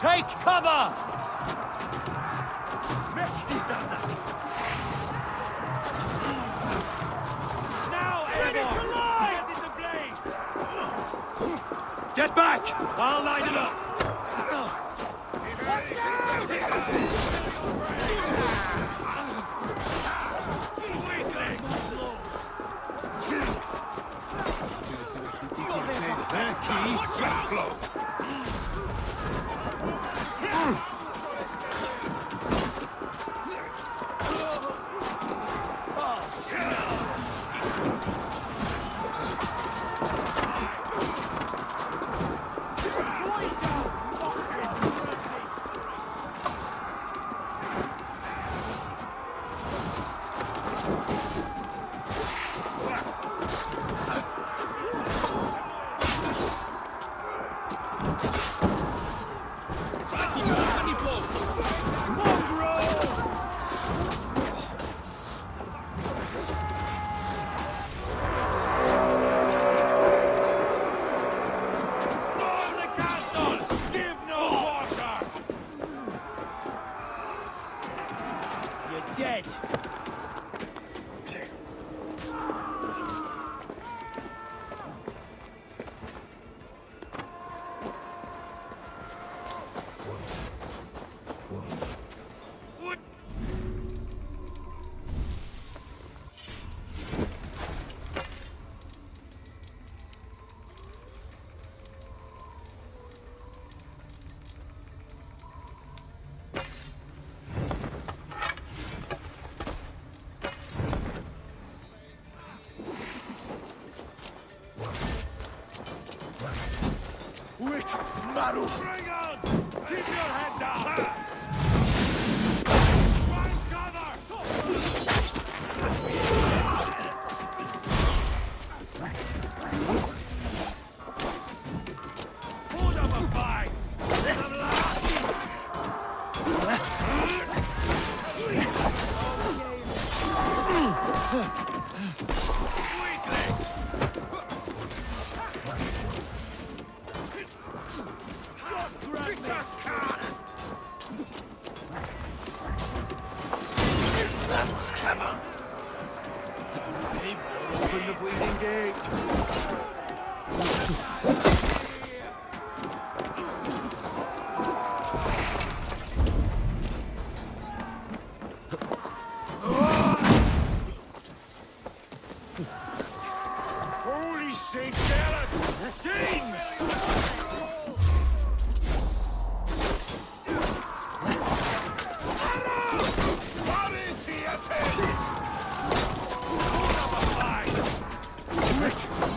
Take cover! Now, Eivor! Get into place! Get back! I'll light it up! Storm the castle! Give no quarter! You're dead. Wait! Maru! Bring on! Keep your head down! Find cover! Hold up a fight! That was clever. Open the bleeding gate. Holy Saint Gerard! Danes!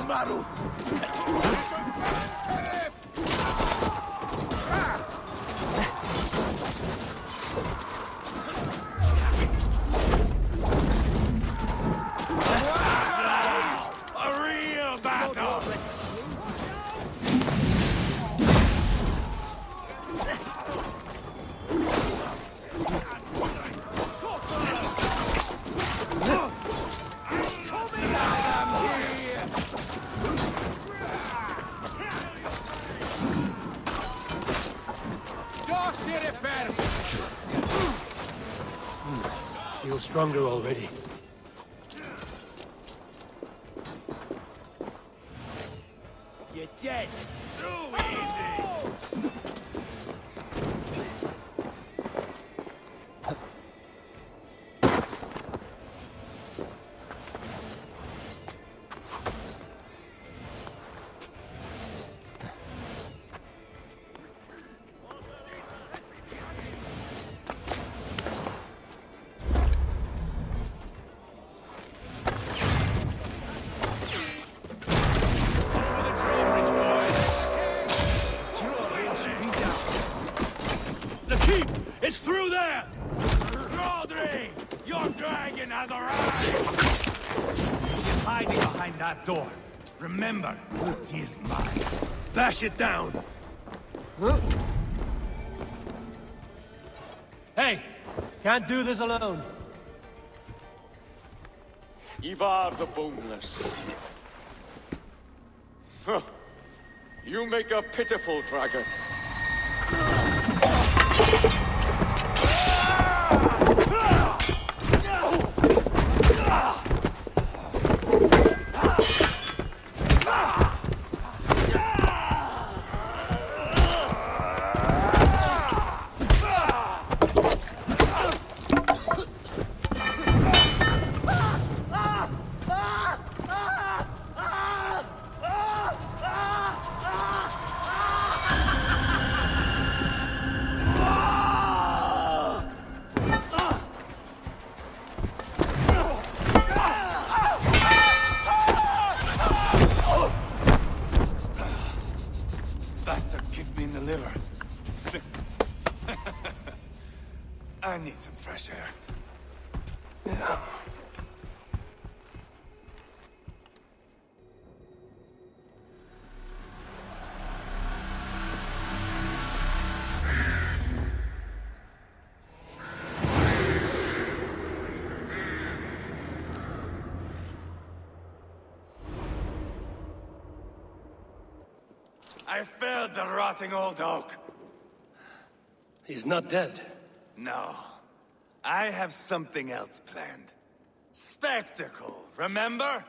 A real battle! Feel stronger already. You're dead. Too easy! The keep! It's through there! Rodri! Your dragon has arrived! He's hiding behind that door. Remember, he is mine. Bash it down! Huh? Hey! Can't do this alone. Ivar the Boneless. Huh. You make a pitiful dragon. Bastard kicked me in the liver. I need some fresh air. Yeah. I felled the rotting old oak. He's not dead. No. I have something else planned. Spectacle, remember?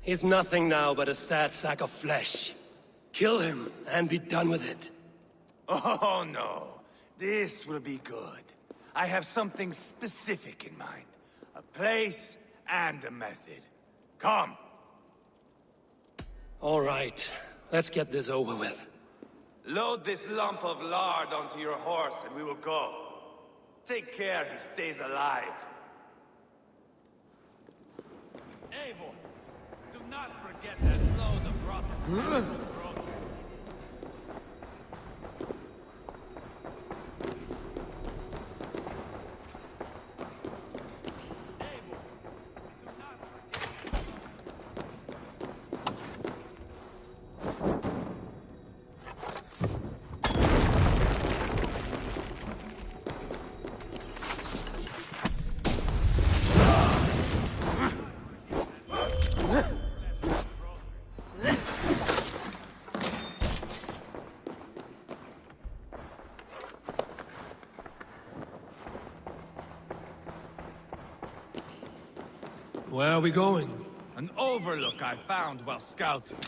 He's nothing now but a sad sack of flesh. Kill him and be done with it. Oh, no. This will be good. I have something specific in mind. A place and a method. Come. All right. Let's get this over with. Load this lump of lard onto your horse and we will go. Take care he stays alive. Eivor, do not forget that load of rotten. Where are we going? An overlook I found while scouting.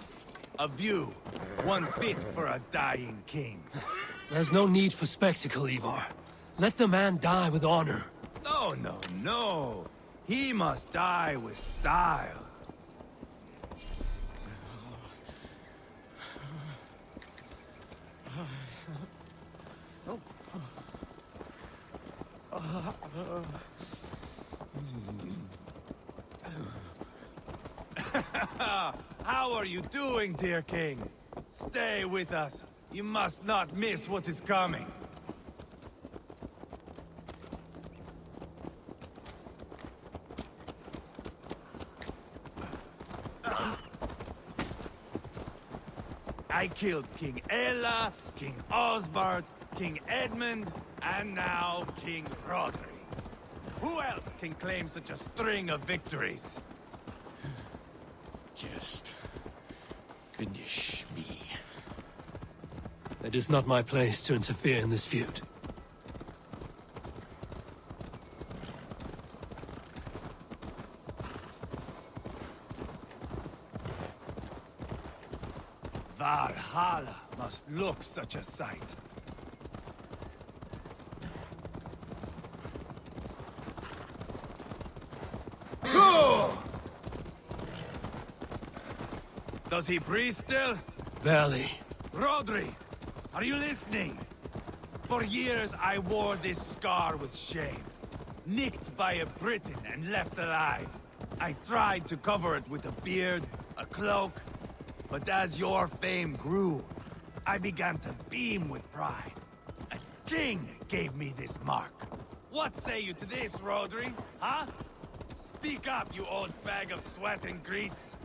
A view, one fit for a dying king. There's no need for spectacle, Ivar. Let the man die with honor. No, no, no. He must die with style. How are you doing, dear king? Stay with us. You must not miss what is coming. I killed King Ella, King Osbert, King Edmund, and now King Rodri. Who else can claim such a string of victories? Just finish me. It is not my place to interfere in this feud. Valhalla must look such a sight. Go! Does he breathe still? Barely. Rodri, are you listening? For years I wore this scar with shame. Nicked by a Briton and left alive. I tried to cover it with a beard, a cloak, but as your fame grew, I began to beam with pride. A king gave me this mark. What say you to this, Rodri? Huh? Speak up, you old bag of sweat and grease.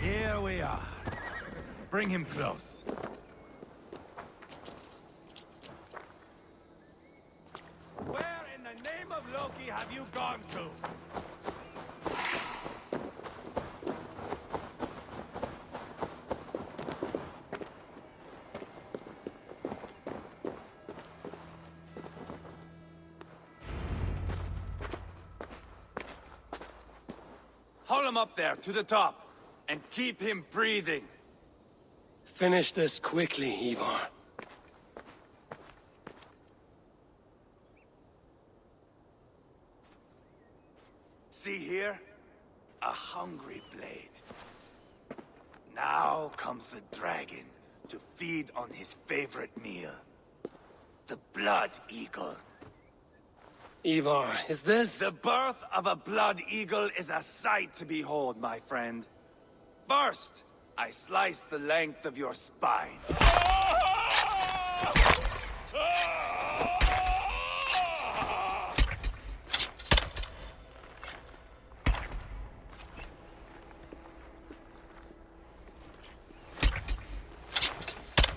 Here we are. Bring him close. Where in the name of Loki have you gone to? Haul him up there, to the top, and keep him breathing. Finish this quickly, Ivar. See here? A hungry blade. Now comes the dragon to feed on his favorite meal. The blood eagle. Ivar, is this... The birth of a blood eagle is a sight to behold, my friend. First, I slice the length of your spine.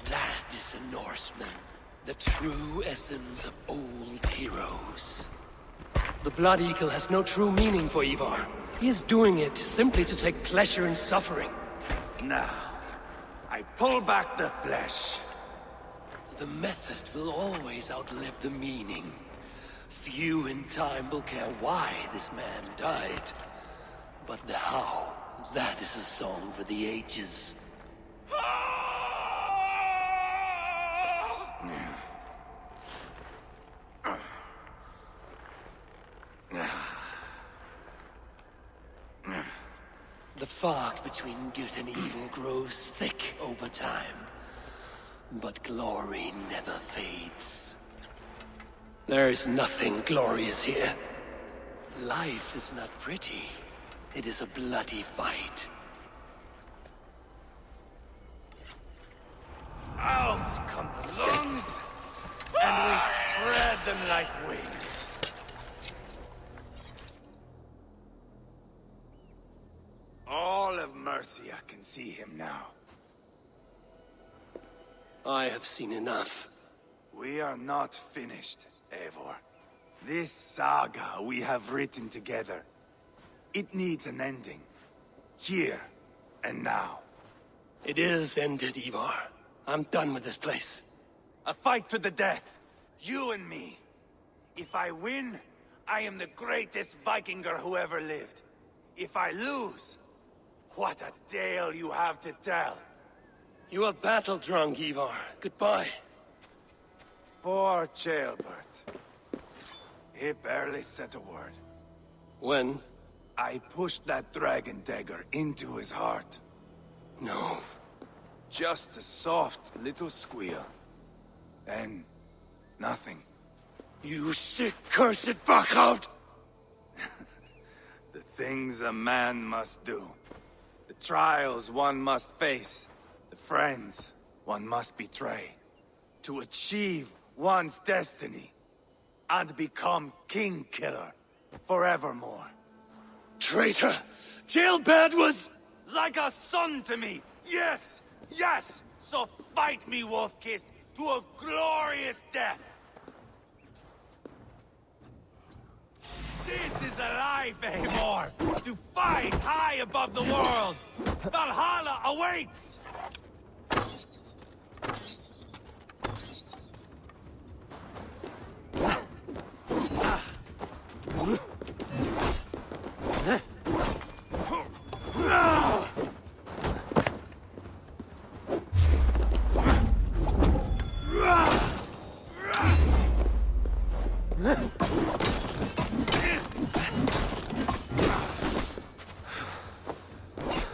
That is a Norseman. The true essence of old heroes. The Blood Eagle has no true meaning for Ivar. He is doing it simply to take pleasure in suffering. Now, I pull back the flesh. The method will always outlive the meaning. Few in time will care why this man died. But the how, that is a song for the ages. The fog between good and evil grows thick over time. But glory never fades. There is nothing glorious here. Life is not pretty. It is a bloody fight. Out come the lungs, and we spread them like wings. All of Mercia can see him now. I have seen enough. We are not finished, Eivor. This saga we have written together, it needs an ending. Here and now. It is ended, Ivar. I'm done with this place. A fight to the death. You and me. If I win, I am the greatest Vikinger who ever lived. If I lose, what a tale you have to tell. You are battle-drunk, Ivar. Goodbye. Poor Ceolbert. He barely said a word. When? I pushed that dragon dagger into his heart. No. Just a soft little squeal. Then, nothing. You sick, cursed fuck-out! The things a man must do. The trials one must face. The friends one must betray. To achieve one's destiny. And become King Killer. Forevermore. Traitor! Jailbird was... Like a son to me! Yes! Yes! So fight me, Wolf-Kissed, to a glorious death! This is a life, Eivor! To fight high above the world! Valhalla awaits!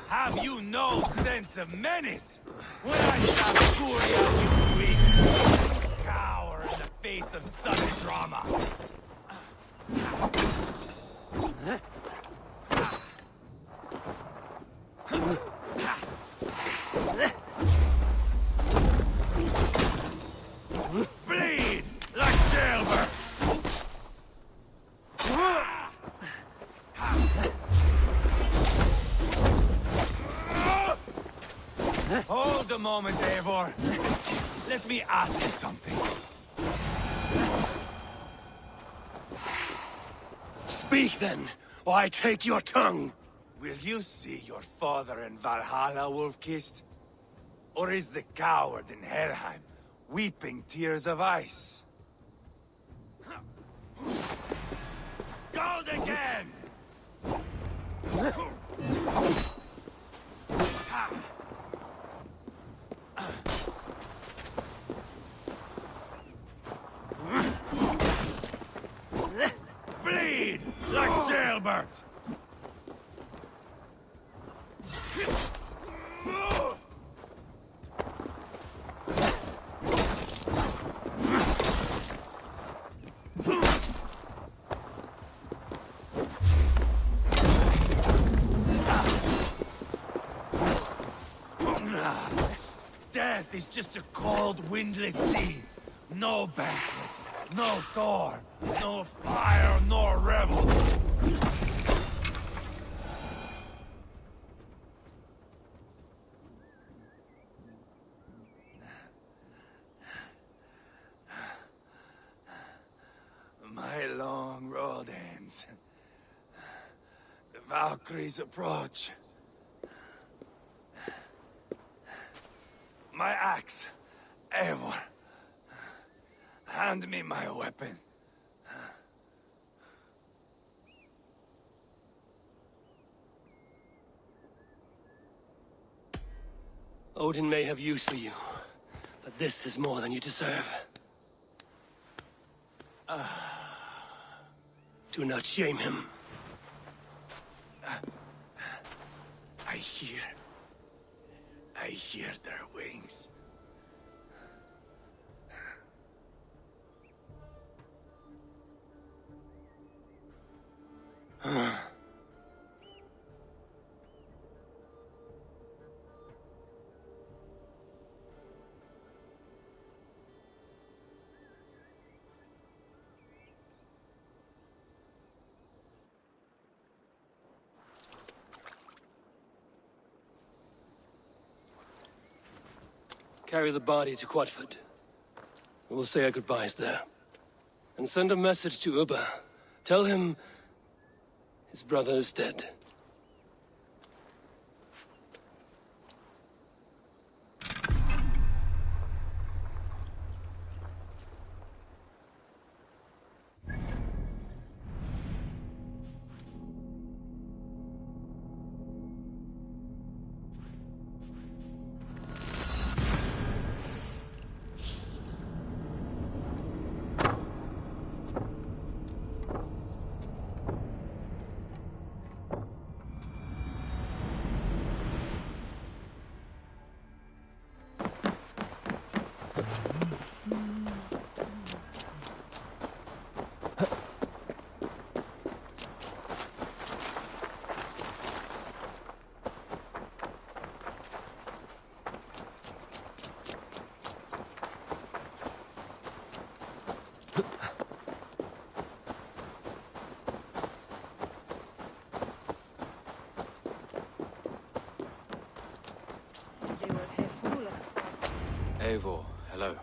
Have you no sense of menace? When I stop Guria, you weak, cower in the face of sudden drama. Bleed like jailbird. Hold a moment, Eivor. Let me ask you something. Speak then, or I take your tongue. Will you see your father in Valhalla, Wolf-Kissed? Or is the coward in Helheim weeping tears of ice? Gold again! Bleed like jailbird! Death is just a cold, windless sea. No banquet, no Thor, no fire, nor revel. My long road ends. The Valkyries approach. My axe, Eivor. Hand me my weapon. Odin may have use for you, but this is more than you deserve. Do not shame him. I hear their wings. Carry the body to Quatford. We'll say our goodbyes there. And send a message to Ubba. Tell him his brother is dead. Eivor, hello.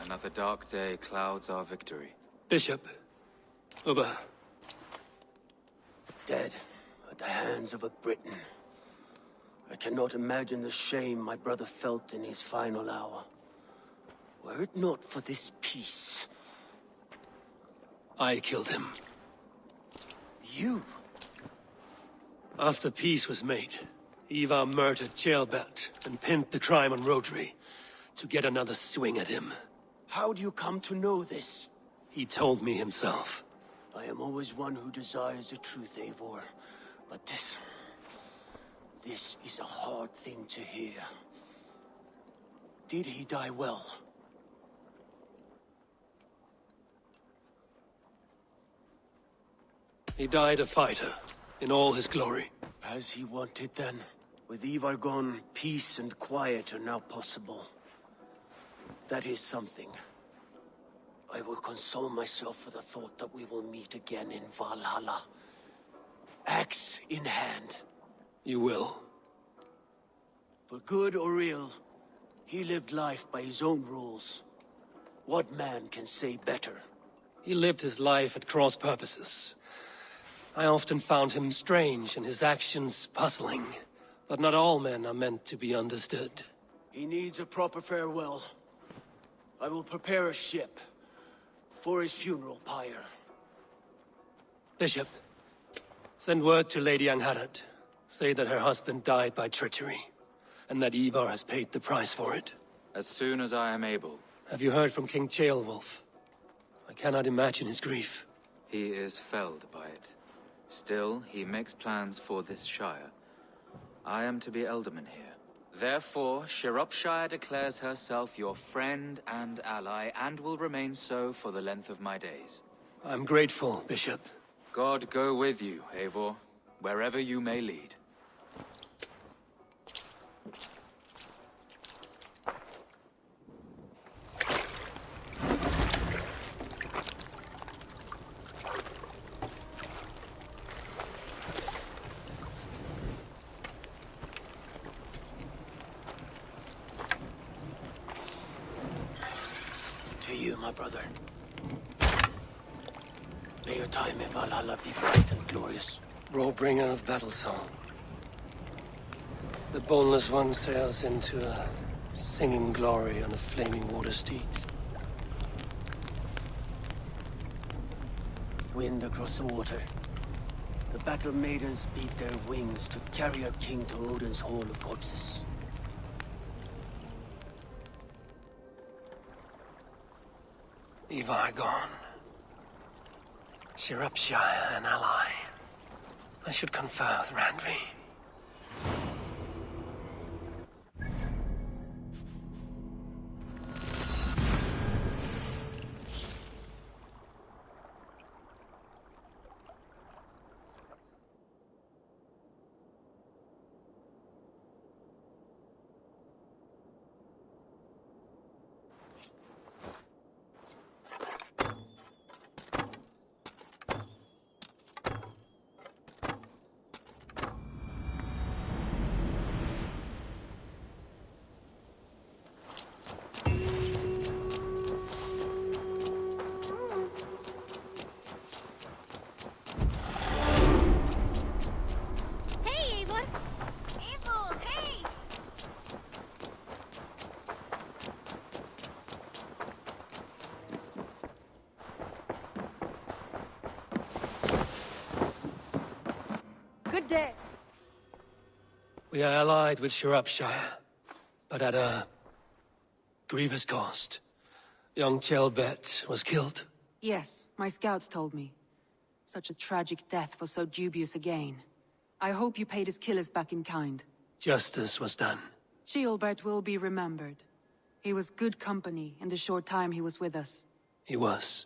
Another dark day clouds our victory. Bishop. Uber. Dead at the hands of a Briton. I cannot imagine the shame my brother felt in his final hour. Were it not for this peace... I killed him. You? After peace was made, Ivar murdered Ceolbert and pinned the crime on Rodri to get another swing at him. How do you come to know this? He told me himself. I am always one who desires the truth, Eivor. But this is a hard thing to hear. Did he die well? He died a fighter, in all his glory. As he wanted then. With Ivar gone, peace and quiet are now possible. That is something. I will console myself for the thought that we will meet again in Valhalla. Axe in hand. You will. For good or ill, he lived life by his own rules. What man can say better? He lived his life at cross purposes. I often found him strange and his actions puzzling. But not all men are meant to be understood. He needs a proper farewell. I will prepare a ship for his funeral pyre. Bishop, send word to Lady Angharad. Say that her husband died by treachery, and that Ivar has paid the price for it. As soon as I am able. Have you heard from King Ceolwulf? I cannot imagine his grief. He is felled by it. Still, he makes plans for this shire. I am to be Elderman here. Therefore, Sciropscire declares herself your friend and ally, and will remain so for the length of my days. I'm grateful, Bishop. God go with you, Eivor, wherever you may lead. To you, my brother. May your time in Valhalla be bright and glorious. Bringer of battle song. The boneless one sails into a singing glory on a flaming water steed. Wind across the water. The battle maidens beat their wings to carry a king to Odin's hall of corpses. Ivar gone. Sciropscire an ally. I should confer with Randvi. Good day. We are allied with Sciropscire, but at a grievous cost. Young Ceolbert was killed. Yes, my scouts told me. Such a tragic death for so dubious a gain. I hope you paid his killers back in kind. Justice was done. Ceolbert will be remembered. He was good company in the short time he was with us. He was.